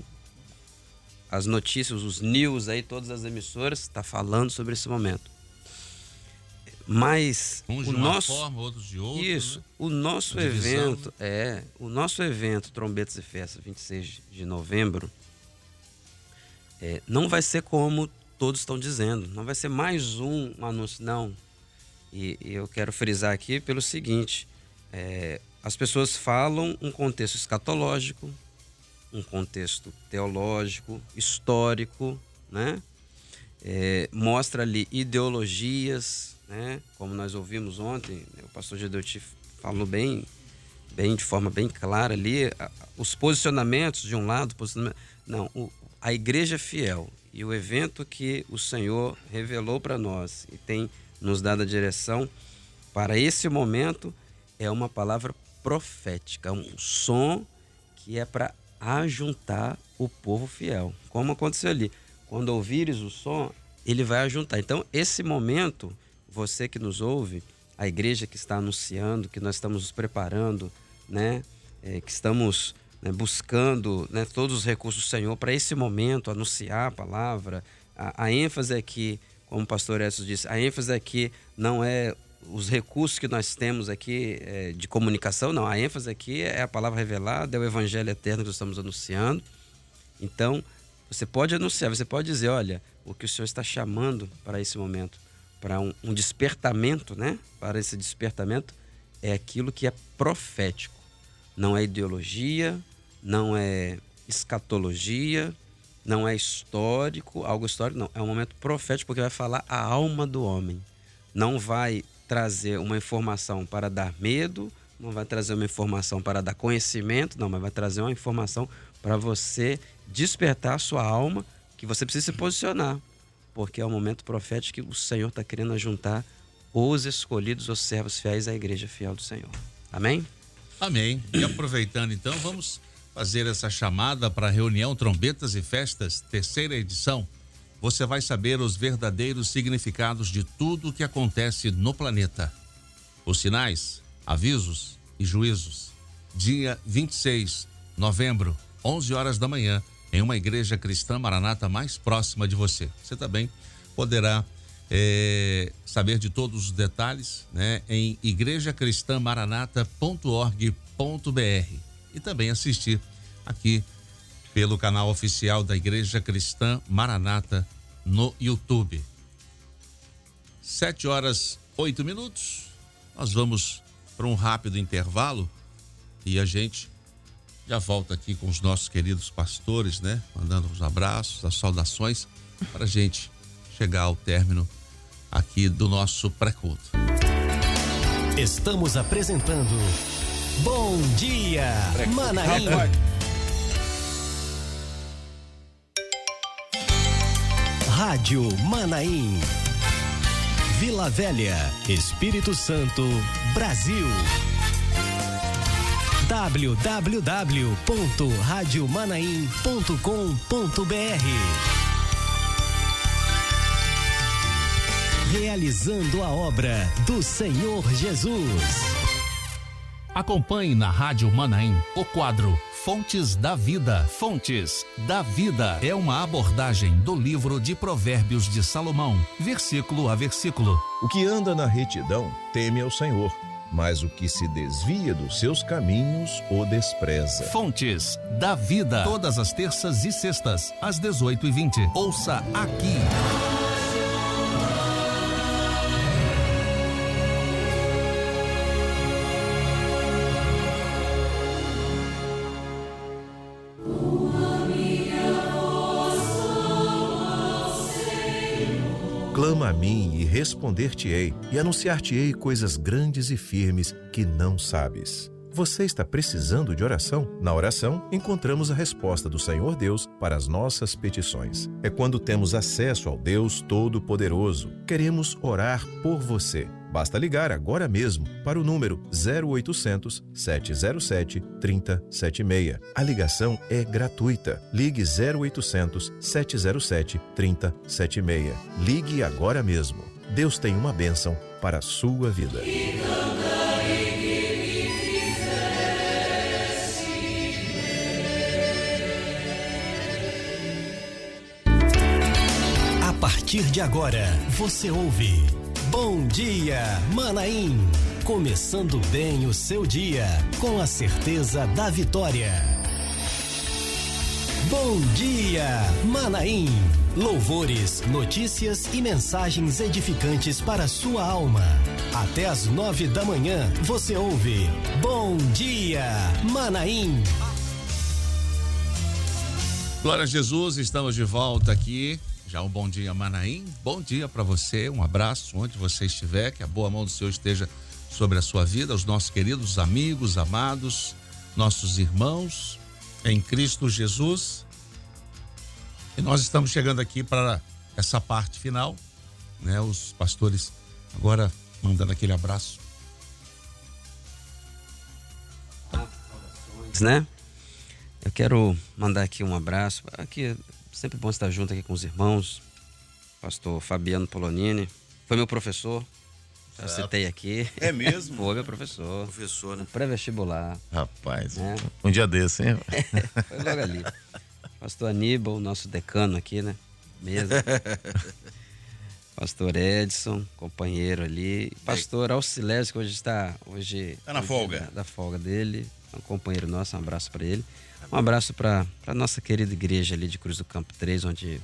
as notícias, os news aí, todas as emissoras, está falando sobre esse momento. Mas Uns de o uma nosso, forma, outros de outra. isso, Né? o nosso A divisão, evento, o nosso evento Trombetas e Festas, 26 de novembro, não vai ser como todos estão dizendo, não vai ser mais um anúncio, não. E eu quero frisar aqui pelo seguinte, as pessoas falam um contexto escatológico, um contexto teológico, histórico, né? Mostra ali ideologias, né? Como nós ouvimos ontem, o pastor Gedeuti falou bem de forma bem clara ali, os posicionamentos de um lado, a igreja fiel e o evento que o Senhor revelou para nós e tem nos dado a direção para esse momento é uma palavra profética, um som que é para ajuntar o povo fiel, como aconteceu ali. Quando ouvires o som, ele vai ajuntar. Então, esse momento, você que nos ouve, a igreja que está anunciando, que nós estamos nos preparando, né? Que estamos, né, buscando, né, todos os recursos do Senhor para esse momento, anunciar a palavra. A ênfase aqui, como o pastor Edson disse, a ênfase aqui não é os recursos que nós temos aqui de comunicação, não. A ênfase aqui é a palavra revelada, é o evangelho eterno que nós estamos anunciando. Então, você pode anunciar, você pode dizer, olha, o que o Senhor está chamando para esse momento, para um despertamento, né? Para esse despertamento é aquilo que é profético. Não é ideologia, não é escatologia, não é histórico, algo histórico, não. É um momento profético porque vai falar a alma do homem. Não vai trazer uma informação para dar medo, não vai trazer uma informação para dar conhecimento, não, mas vai trazer uma informação para você despertar a sua alma, que você precisa se posicionar, porque é o momento profético que o Senhor está querendo ajuntar os escolhidos, os servos fiéis à igreja fiel do Senhor. Amém? Amém. E aproveitando então, vamos fazer essa chamada para a reunião Trombetas e Festas, 3ª edição. Você vai saber os verdadeiros significados de tudo o que acontece no planeta. Os sinais, avisos e juízos. Dia 26 de novembro, 11 horas da manhã, em uma igreja cristã maranata mais próxima de você. Você também poderá saber de todos os detalhes, né, em igrejacristamaranata.org.br e também assistir aqui pelo canal oficial da Igreja Cristã Maranata no YouTube. 7h08. Nós vamos para um rápido intervalo e a gente já volta aqui com os nossos queridos pastores, né? Mandando os abraços, as saudações para a gente chegar ao término aqui do nosso pré-culto. Estamos apresentando Bom Dia Manaim. Rádio Manaim. Vila Velha, Espírito Santo, Brasil. www.radiomanaim.com.br. Realizando a obra do Senhor Jesus. Acompanhe na Rádio Manaim o quadro Fontes da Vida. Fontes da Vida é uma abordagem do livro de Provérbios de Salomão, versículo a versículo. O que anda na retidão teme ao Senhor, mas o que se desvia dos seus caminhos o despreza. Fontes da Vida, todas as terças e sextas, às 18h20. Ouça aqui. Clama a mim e responder-te-ei, e anunciar-te-ei coisas grandes e firmes que não sabes. Você está precisando de oração? Na oração, encontramos a resposta do Senhor Deus para as nossas petições. É quando temos acesso ao Deus Todo-Poderoso. Queremos orar por você. Basta ligar agora mesmo para o número 0800 707 3076. A ligação é gratuita. Ligue 0800 707 3076. Ligue agora mesmo. Deus tem uma bênção para a sua vida. A partir de agora, você ouve Bom Dia Manaim. Começando bem o seu dia, com a certeza da vitória. Bom Dia Manaim. Louvores, notícias e mensagens edificantes para a sua alma. Até às 9 da manhã, você ouve Bom Dia Manaim. Glória a Jesus, estamos de volta aqui. Já um bom dia, Manaim. Bom dia para você, um abraço onde você estiver, que a boa mão do Senhor esteja sobre a sua vida, os nossos queridos amigos, amados, nossos irmãos em Cristo Jesus. E nós estamos chegando aqui para essa parte final, né? Os pastores agora mandando aquele abraço. Né? Eu quero mandar aqui um abraço. Aqui é sempre bom estar junto aqui com os irmãos. Pastor Fabiano Polonini foi meu professor. Já citei aqui. É mesmo? Foi meu professor. Professor, né? Pré-vestibular. Rapaz, né? Um dia desse, hein? Foi logo ali. Pastor Aníbal, nosso decano aqui, né? Mesmo. Pastor Edson, companheiro ali. Pastor Auxilésio, que hoje está na folga. Da folga dele. Um companheiro nosso, um abraço para ele. Um abraço para a nossa querida igreja ali de Cruz do Campo 3, onde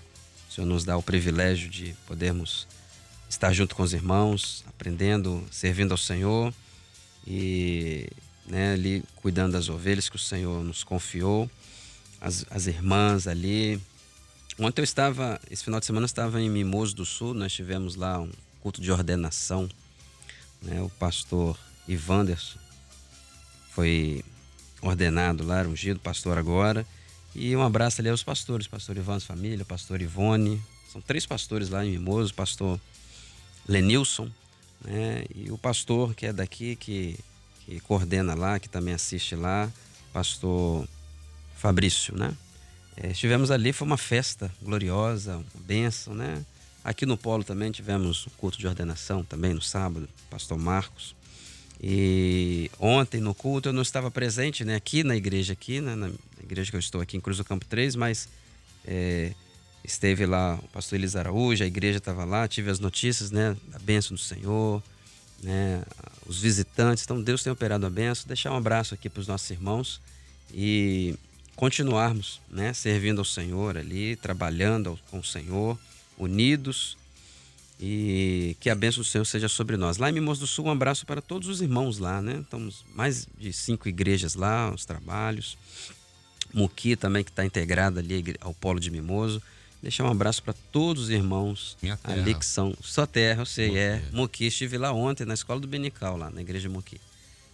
o Senhor nos dá o privilégio de podermos estar junto com os irmãos, aprendendo, servindo ao Senhor e, né, ali cuidando das ovelhas que o Senhor nos confiou, as irmãs ali. Ontem esse final de semana eu estava em Mimoso do Sul, nós tivemos lá um culto de ordenação, né? O pastor Ivanderson foi ordenado lá, ungido, pastor agora. E um abraço ali aos pastores, pastor Ivan família, pastor Ivone, são 3 pastores lá em Mimoso, pastor Lenilson, né? E o pastor que é daqui, que coordena lá, que também assiste lá, pastor Fabrício, né? Estivemos ali, foi uma festa gloriosa, uma bênção, né? Aqui no Polo também tivemos um culto de ordenação, também no sábado, pastor Marcos. E ontem no culto eu não estava presente, né? Aqui na igreja, né? Na igreja que eu estou aqui em Cruz do Campo 3, mas esteve lá o pastor Elis Araújo, a igreja estava lá, tive as notícias, né? Da bênção do Senhor, né? Os visitantes, então Deus tem operado a bênção. Deixar um abraço aqui para os nossos irmãos e continuarmos, né? Servindo ao Senhor ali, trabalhando com o Senhor, unidos, e que a bênção do Senhor seja sobre nós. Lá em Mimoso do Sul, um abraço para todos os irmãos lá, né? Estamos mais de 5 igrejas lá, os trabalhos. Muqui também, que está integrada ali ao Polo de Mimoso. Deixar um abraço para todos os irmãos ali que são sua terra, eu sei, Muqui. Estive lá ontem na escola do Benical, lá na igreja de Muqui,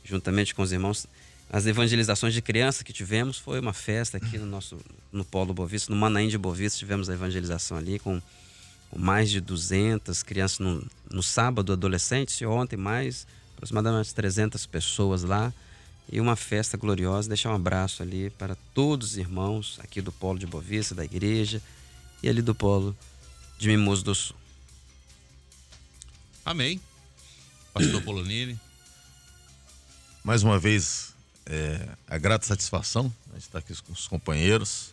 juntamente com os irmãos. As evangelizações de criança que tivemos foi uma festa aqui no Polo Bovista, no Manaim de Bovista, tivemos a evangelização ali com mais de 200 crianças no sábado, adolescentes, e ontem mais, aproximadamente 300 pessoas lá, e uma festa gloriosa. Deixar um abraço ali para todos os irmãos aqui do Polo de Bovista, da igreja, e ali do Polo de Mimoso do Sul. Amém. Pastor Polonini. Mais uma vez, a grata satisfação de estar aqui com os companheiros.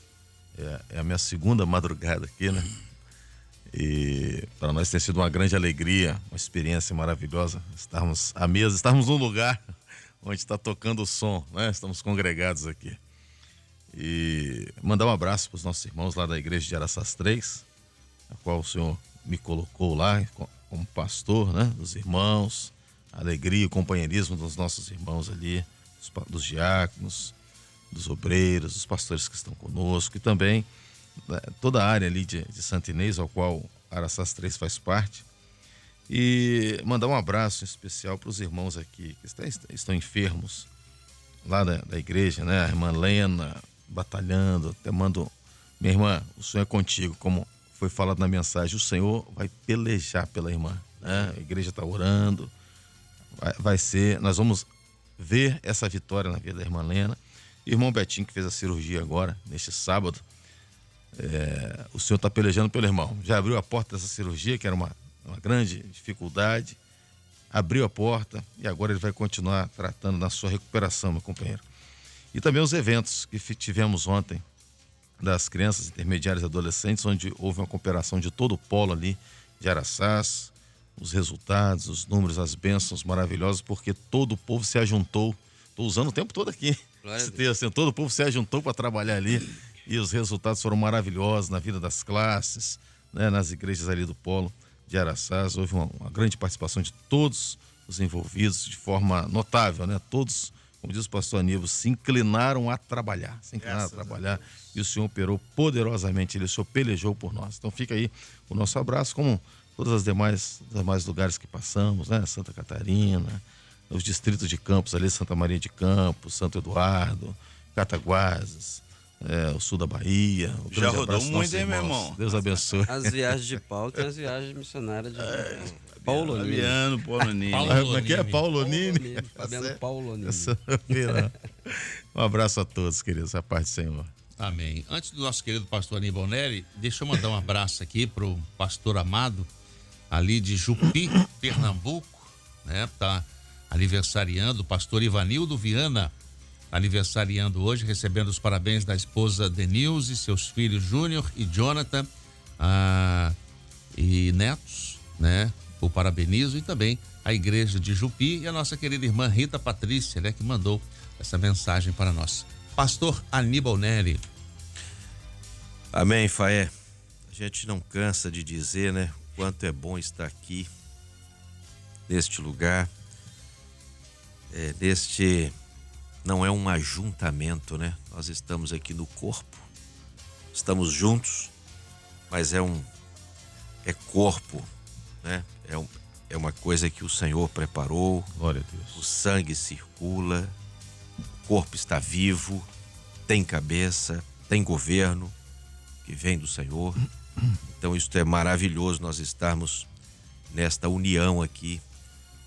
É a minha segunda madrugada aqui, né? E para nós tem sido uma grande alegria, uma experiência maravilhosa estarmos à mesa, estarmos num lugar onde está tocando o som, né? Estamos congregados aqui. E mandar um abraço para os nossos irmãos lá da igreja de Araçás 3, a qual o Senhor me colocou lá como pastor, né? Dos irmãos, a alegria e o companheirismo dos nossos irmãos ali, dos diáconos, dos obreiros, dos pastores que estão conosco, e também toda a área ali de Santa Inês, ao qual Araçás 3 faz parte. E mandar um abraço especial para os irmãos aqui que estão enfermos lá da igreja, né? A irmã Lena batalhando, até mando: minha irmã, o Senhor é contigo, como foi falado na mensagem, o Senhor vai pelejar pela irmã, né? A igreja está orando, nós vamos ver essa vitória na vida da irmã Lena. E o irmão Betinho, que fez a cirurgia agora, neste sábado, o Senhor está pelejando pelo irmão. Já abriu a porta dessa cirurgia, que era uma grande dificuldade. Abriu a porta e agora ele vai continuar tratando na sua recuperação, meu companheiro. E também os eventos que tivemos ontem das crianças intermediárias e adolescentes, onde houve uma cooperação de todo o polo ali de Araçás, os resultados, os números, as bênçãos maravilhosas, porque todo o povo se ajuntou. Estou usando o tempo todo aqui. Assim, todo o povo se ajuntou para trabalhar ali. E os resultados foram maravilhosos na vida das classes, né, nas igrejas ali do Polo de Araçás. Houve uma grande participação de todos os envolvidos de forma notável, né? Todos, como diz o pastor Aníbal, se inclinaram a trabalhar, e o Senhor operou poderosamente, o Senhor pelejou por nós. Então fica aí o nosso abraço, como todas as demais lugares que passamos, né? Santa Catarina, os distritos de Campos ali, Santa Maria de Campos, Santo Eduardo, Cataguases, o sul da Bahia. Já rodou muito, hein, meu irmão? Deus abençoe. As viagens de Paulo tem as viagens missionárias de Paulonini. Paulonini. Como é que é? Paulonini? Fabiano Paulonini. Um abraço a todos, queridos. A paz do Senhor. Amém. Antes do nosso querido pastor Aníbal Neri, deixa eu mandar um abraço aqui pro pastor amado, ali de Jupi, Pernambuco, né? Tá aniversariando, o pastor Ivanildo Viana, aniversariando hoje, recebendo os parabéns da esposa Denilze, seus filhos Júnior e Jonathan, e netos, né? O parabenizo, e também a igreja de Jupi e a nossa querida irmã Rita Patrícia, né? Que mandou essa mensagem para nós. Pastor Aníbal Neri. Amém, Faé. A gente não cansa de dizer, né? O quanto é bom estar aqui, neste lugar. Não é um ajuntamento, né? Nós estamos aqui no corpo, estamos juntos, mas é corpo, né? É uma coisa que o Senhor preparou. Glória a Deus. O sangue circula, o corpo está vivo, tem cabeça, tem governo que vem do Senhor. Então isso é maravilhoso, nós estarmos nesta união aqui,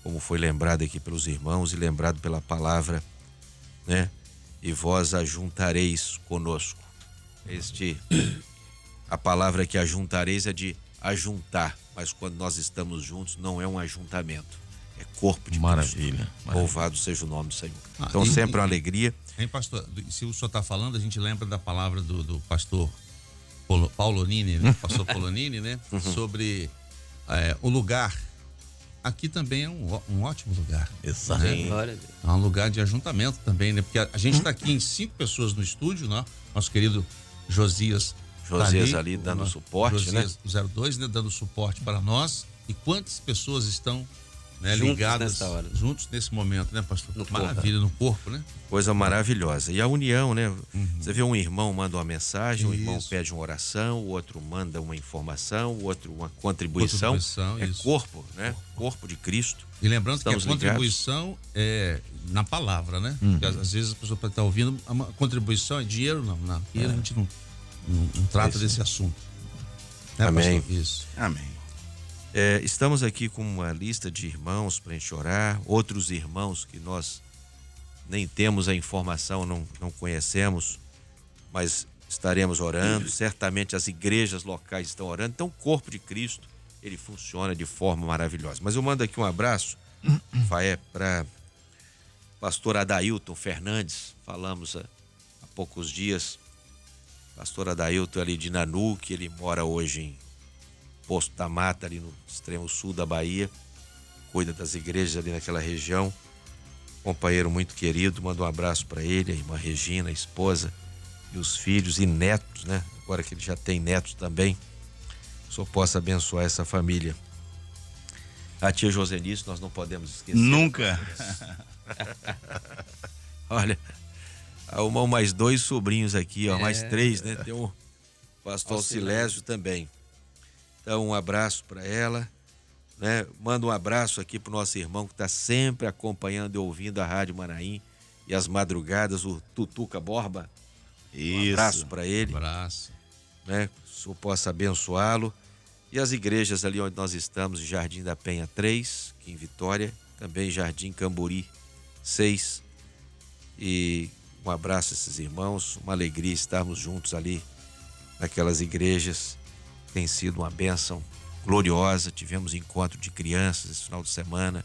como foi lembrado aqui pelos irmãos e lembrado pela palavra, né? E vós ajuntareis conosco. A palavra que ajuntareis é de ajuntar, mas quando nós estamos juntos não é um ajuntamento, é corpo de Maravilha. Cristo. Louvado seja o nome do Senhor. Então sempre uma alegria. Hein, pastor, se o senhor está falando, a gente lembra da palavra do pastor Paulonini, né? Pastor Paulonini, né? Sobre o lugar. Aqui também é um ótimo lugar. Exato. Né? É um lugar de ajuntamento também, né? Porque a gente está aqui em 5 pessoas no estúdio, né? Nosso querido Josias ali dando suporte, Josias, né? 02, né? Dando suporte para nós. E quantas pessoas estão, né, ligadas juntos nesse momento, né, pastor? Maravilha, no corpo, né? Coisa maravilhosa. E a união, né? Você vê um irmão manda uma mensagem, um irmão pede uma oração, o outro manda uma informação, o outro uma contribuição. É isso. Corpo, né? Corpo de Cristo. E lembrando Estamos que a contribuição é na palavra, né? Porque às vezes a pessoa pode estar ouvindo, a contribuição é dinheiro, não. E a gente não trata desse assunto. Né, amém. Pastor? Isso. Amém. Estamos aqui com uma lista de irmãos para a gente orar, outros irmãos que nós nem temos a informação, não conhecemos, mas estaremos orando. Certamente as igrejas locais estão orando. Então o corpo de Cristo, ele funciona de forma maravilhosa. Mas eu mando aqui um abraço, Faé, para pastor Adailton Fernandes. Falamos há poucos dias. Pastor Adailton ali de Nanu, que ele mora hoje em Posto da Mata, ali no extremo sul da Bahia, cuida das igrejas ali naquela região. Companheiro muito querido, manda um abraço para ele, a irmã Regina, a esposa e os filhos e netos, né? Agora que ele já tem netos também, só possa abençoar essa família. A tia Josenice, nós não podemos esquecer. Nunca. Olha, arrumou mais 2 sobrinhos aqui, ó, mais 3, né? Tem o pastor Alcilésio também. Então, um abraço para ela, né? Manda um abraço aqui pro nosso irmão que está sempre acompanhando e ouvindo a Rádio Manaim e as madrugadas, o Tutuca Borba. Um abraço para ele. Um abraço. Né? Que o Senhor possa abençoá-lo. E as igrejas ali onde nós estamos, Jardim da Penha 3, aqui em Vitória, também Jardim Camburi 6. E um abraço a esses irmãos, uma alegria estarmos juntos ali naquelas igrejas. Tem sido uma bênção gloriosa. Tivemos encontro de crianças esse final de semana,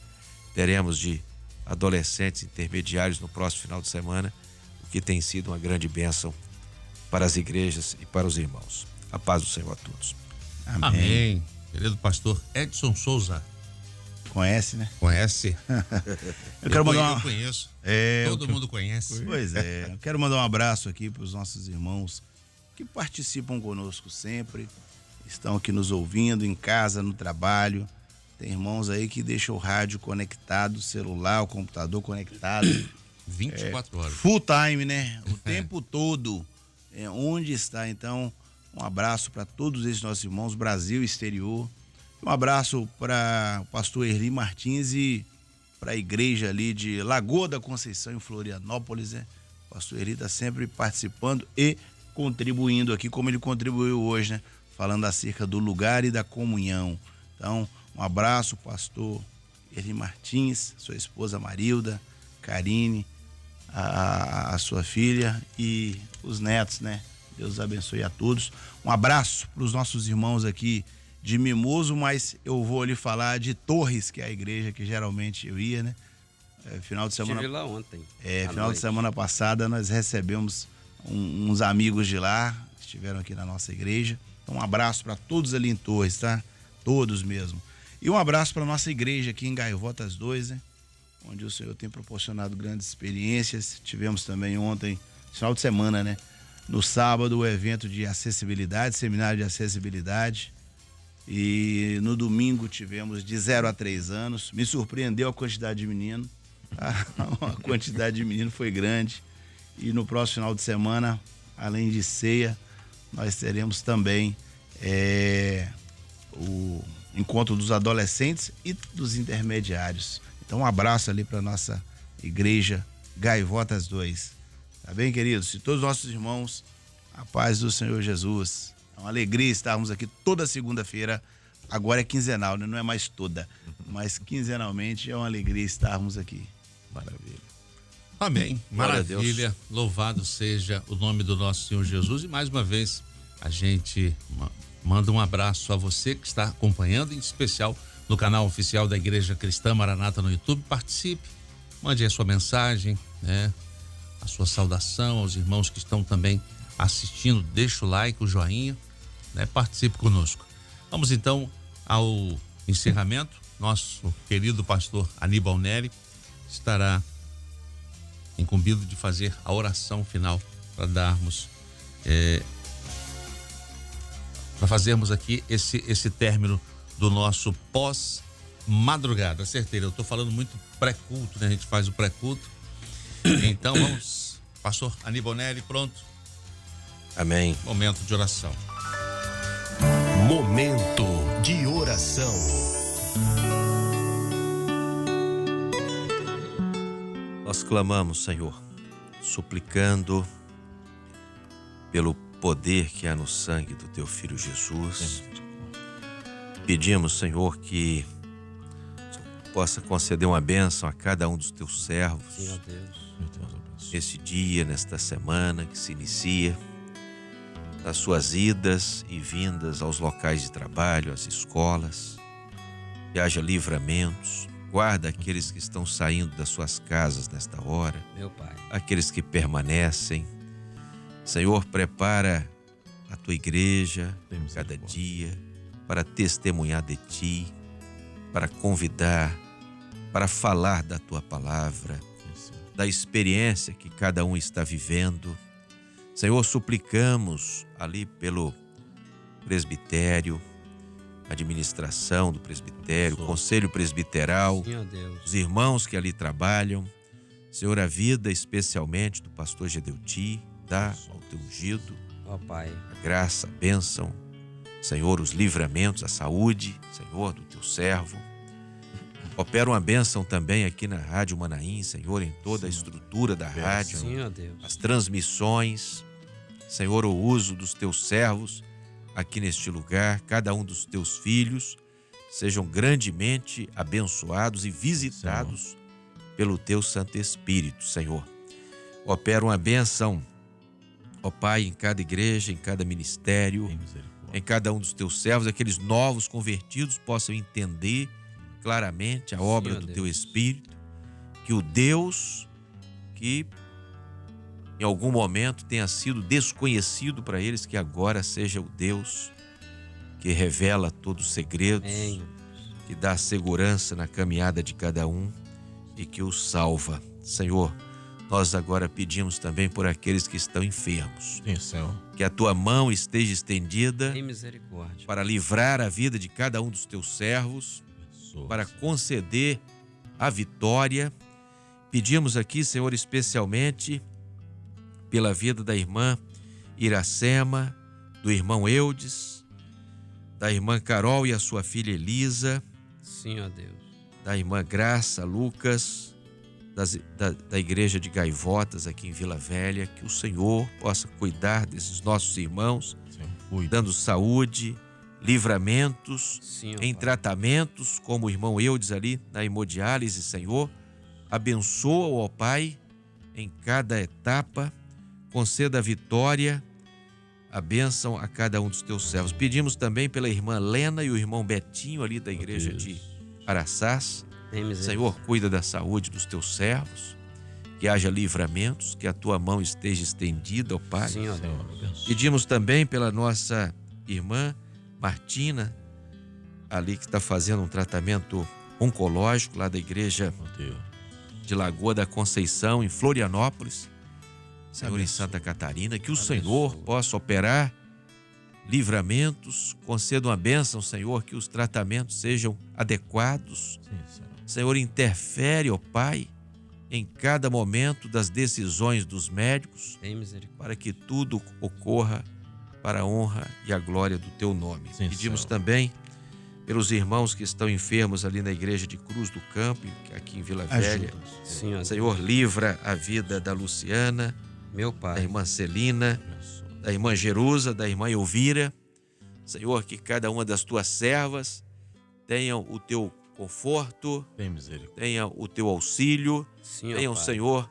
teremos de adolescentes intermediários no próximo final de semana, o que tem sido uma grande bênção para as igrejas e para os irmãos. A paz do Senhor a todos. Amém. Querido pastor Edson Souza. Conhece, né? Conhece? Eu conheço. Todo mundo conhece. Pois é. Eu quero mandar um abraço aqui para os nossos irmãos que participam conosco sempre. Estão aqui nos ouvindo, em casa, no trabalho. Tem irmãos aí que deixam o rádio conectado, o celular, o computador conectado. 24 horas. Full time, né? O tempo todo. Onde está, então, um abraço para todos esses nossos irmãos, Brasil e exterior. Um abraço para o pastor Erli Martins e para a igreja ali de Lagoa da Conceição, em Florianópolis, né? O pastor Erli está sempre participando e contribuindo aqui, como ele contribuiu hoje, né? Falando acerca do lugar e da comunhão. Então, um abraço, pastor Erli Martins, sua esposa Marilda, Karine, a sua filha e os netos, né? Deus abençoe a todos. Um abraço para os nossos irmãos aqui de Mimoso, mas eu vou lhe falar de Torres, que é a igreja que geralmente eu ia, né? Final de semana. Estive lá ontem. Final de semana passada nós recebemos uns amigos de lá, que estiveram aqui na nossa igreja. Então, um abraço para todos ali em Torres, tá? Todos mesmo. E um abraço para nossa igreja aqui em Gaivotas 2, né? Onde o Senhor tem proporcionado grandes experiências. Tivemos também ontem, final de semana, né? No sábado, o evento de acessibilidade, seminário de acessibilidade. E no domingo tivemos de 0 a 3 anos. Me surpreendeu a quantidade de menino. A quantidade de menino foi grande. E no próximo final de semana, além de ceia, nós teremos também o encontro dos adolescentes e dos intermediários. Então, um abraço ali para nossa igreja Gaivotas 2. Tá bem, queridos? E todos os nossos irmãos, a paz do Senhor Jesus. É uma alegria estarmos aqui toda segunda-feira. Agora é quinzenal, né? Não é mais toda, mas quinzenalmente é uma alegria estarmos aqui. Maravilha. Amém. Maravilha. Louvado seja o nome do nosso Senhor Jesus. E mais uma vez, a gente manda um abraço a você que está acompanhando, em especial no canal oficial da Igreja Cristã Maranata no YouTube. Participe, mande a sua mensagem, né? A sua saudação aos irmãos que estão também assistindo. Deixa o like, o joinha, né? Participe conosco. Vamos então ao encerramento. Nosso querido pastor Aníbal Neri estará incumbido de fazer a oração final para darmos para fazermos aqui esse término do nosso pós-madrugada. Acertei, eu estou falando muito pré-culto, né? A gente faz o pré-culto. Então vamos, pastor Aníbal Neri, pronto? Amém. Momento de oração. Momento de oração. Nós clamamos, Senhor, suplicando pelo poder que há no sangue do Teu Filho Jesus. Pedimos, Senhor, que possa conceder uma bênção a cada um dos Teus servos. Sim, ó Deus. Nesse dia, nesta semana que se inicia, das suas idas e vindas aos locais de trabalho, às escolas, que haja livramentos. Guarda aqueles que estão saindo das suas casas nesta hora, Meu Pai. aqueles que permanecem. Senhor, prepara a Tua igreja cada dia para testemunhar de Ti, para convidar, para falar da Tua palavra, da experiência que cada um está vivendo. Senhor, suplicamos ali pelo presbitério, administração do presbitério, conselho presbiteral, Sim, ó Deus. os irmãos que ali trabalham. Senhor, a vida especialmente do pastor Gedeuti, dá ao Teu ungido Ó Pai. a graça, a bênção. Senhor, os livramentos, a saúde, Senhor, do Teu servo. Opera uma bênção também aqui na Rádio Manaim, Senhor, em toda a estrutura da rádio, Sim, ó Deus. as transmissões, Senhor, o uso dos Teus servos aqui neste lugar, cada um dos Teus filhos sejam grandemente abençoados e visitados pelo Teu Santo Espírito, Senhor. Opera uma bênção, ó Pai, em cada igreja, em cada ministério, em cada um dos Teus servos, aqueles novos convertidos possam entender claramente a obra Sim, ó do Deus. Teu Espírito, que o Deus que em algum momento tenha sido desconhecido para eles, que agora seja o Deus que revela todos os segredos, Amém. que dá segurança na caminhada de cada um e que os salva. Senhor, nós agora pedimos também por aqueles que estão enfermos, Sim, Senhor. que a Tua mão esteja estendida Tem misericórdia. para livrar a vida de cada um dos Teus servos para conceder a vitória. Pedimos aqui, Senhor, especialmente pela vida da irmã Iracema, do irmão Eudes, da irmã Carol e a sua filha Elisa. Sim, ó Deus. Da irmã Graça, Lucas, da igreja de Gaivotas aqui em Vila Velha. Que o Senhor possa cuidar desses nossos irmãos, dando saúde, livramentos, Sim, em Pai. tratamentos, como o irmão Eudes ali na hemodiálise, Senhor. Abençoa, ó Pai, em cada etapa, conceda a vitória, a bênção a cada um dos teus servos. Pedimos também pela irmã Lena e o irmão Betinho ali da igreja de Araçás. Senhor, cuida da saúde dos teus servos, que haja livramentos, que a tua mão esteja estendida, ó Pai. Sim, ó Deus. Pedimos também pela nossa irmã Martina, ali que está fazendo um tratamento oncológico lá da igreja de Lagoa da Conceição, em Florianópolis, Senhor, em Santa Catarina. Que o Senhor possa operar livramentos, conceda uma bênção, Senhor, que os tratamentos sejam adequados. Senhor, interfere, ó Pai, em cada momento das decisões dos médicos, para que tudo ocorra para a honra e a glória do teu nome. Pedimos também pelos irmãos que estão enfermos ali na igreja de Cruz do Campo, aqui em Vila Velha. Sim, ó Senhor, livra a vida da Luciana, meu Pai, da irmã Celina, da irmã Jerusa, da irmã Elvira. Senhor, que cada uma das tuas servas tenham o teu conforto, tenha o teu auxílio, tenham, Senhor,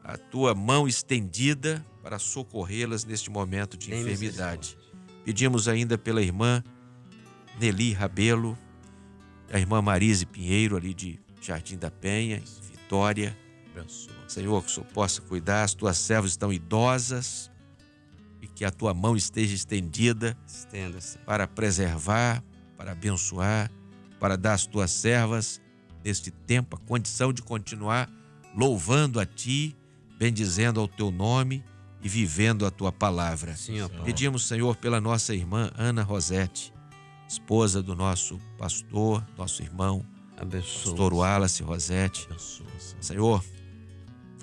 a tua mão estendida para socorrê-las neste momento de enfermidade. Pedimos ainda pela irmã Nelly Rabelo, a irmã Marise Pinheiro, ali de Jardim da Penha, Vitória. Senhor, que o Senhor possa cuidar, as tuas servas estão idosas e que a tua mão esteja estendida para preservar, para abençoar, para dar às tuas servas, neste tempo, a condição de continuar louvando a Ti, bendizendo ao Teu nome e vivendo a Tua palavra. Sim, ó Pai. Pedimos, Senhor, pela nossa irmã Ana Rosete, esposa do nosso pastor, nosso irmão, pastor Wallace Rosete. Senhor,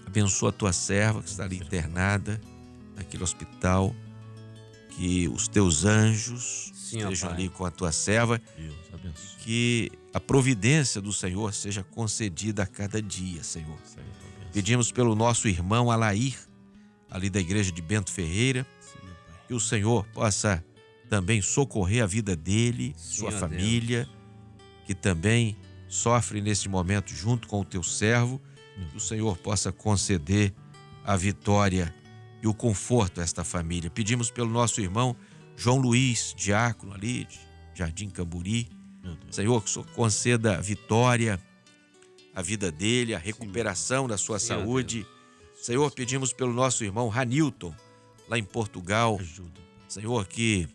abençoa a Tua serva que está ali internada, naquele hospital, que os Teus anjos estejam ali com a Tua serva, que a providência do Senhor seja concedida a cada dia, Senhor. Pedimos pelo nosso irmão Alair, ali da igreja de Bento Ferreira, que o Senhor possa também socorrer a vida dele, sua família, que também sofre neste momento junto com o teu servo, que o Senhor possa conceder a vitória e o conforto a esta família. Pedimos pelo nosso irmão João Luiz, diácono ali de Jardim Camburi. Senhor, que o Senhor conceda a vitória à vida dele, a recuperação da sua saúde. Senhor, pedimos pelo nosso irmão Ranilton, lá em Portugal. Senhor, que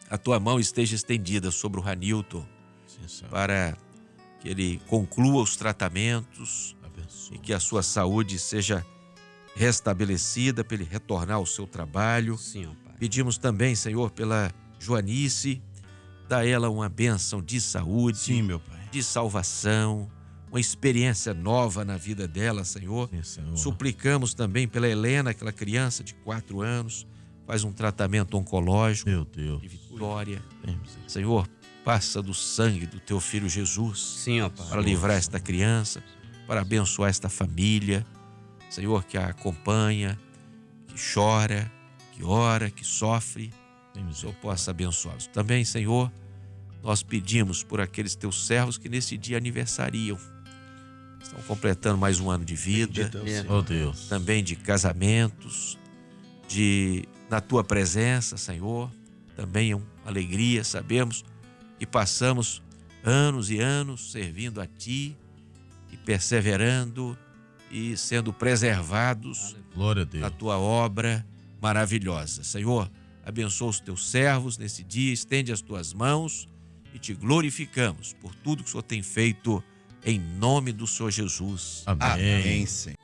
a tua mão esteja estendida sobre o Ranilton, para que ele conclua os tratamentos e que a sua saúde seja restabelecida para ele retornar ao seu trabalho. Pedimos também, Senhor, pela Joanice, dá a ela uma bênção de saúde, de salvação, uma experiência nova na vida dela, Senhor. Suplicamos também pela Helena, aquela criança de 4 anos, faz um tratamento oncológico de Vitória. Senhor, passa do sangue do teu filho Jesus para livrar esta criança, para abençoar esta família. Senhor, que a acompanha, que chora, que ora, que sofre, o Senhor possa abençoá-los. Também, Senhor, nós pedimos por aqueles teus servos que nesse dia aniversariam, estão completando mais um ano de vida, também de casamentos, na tua presença, Senhor, também é uma alegria, sabemos que passamos anos e anos servindo a Ti e perseverando e sendo preservados na Tua obra maravilhosa. Senhor, abençoa os Teus servos nesse dia, estende as Tuas mãos e Te glorificamos por tudo que o Senhor tem feito em nome do Senhor Jesus. Amém, Senhor.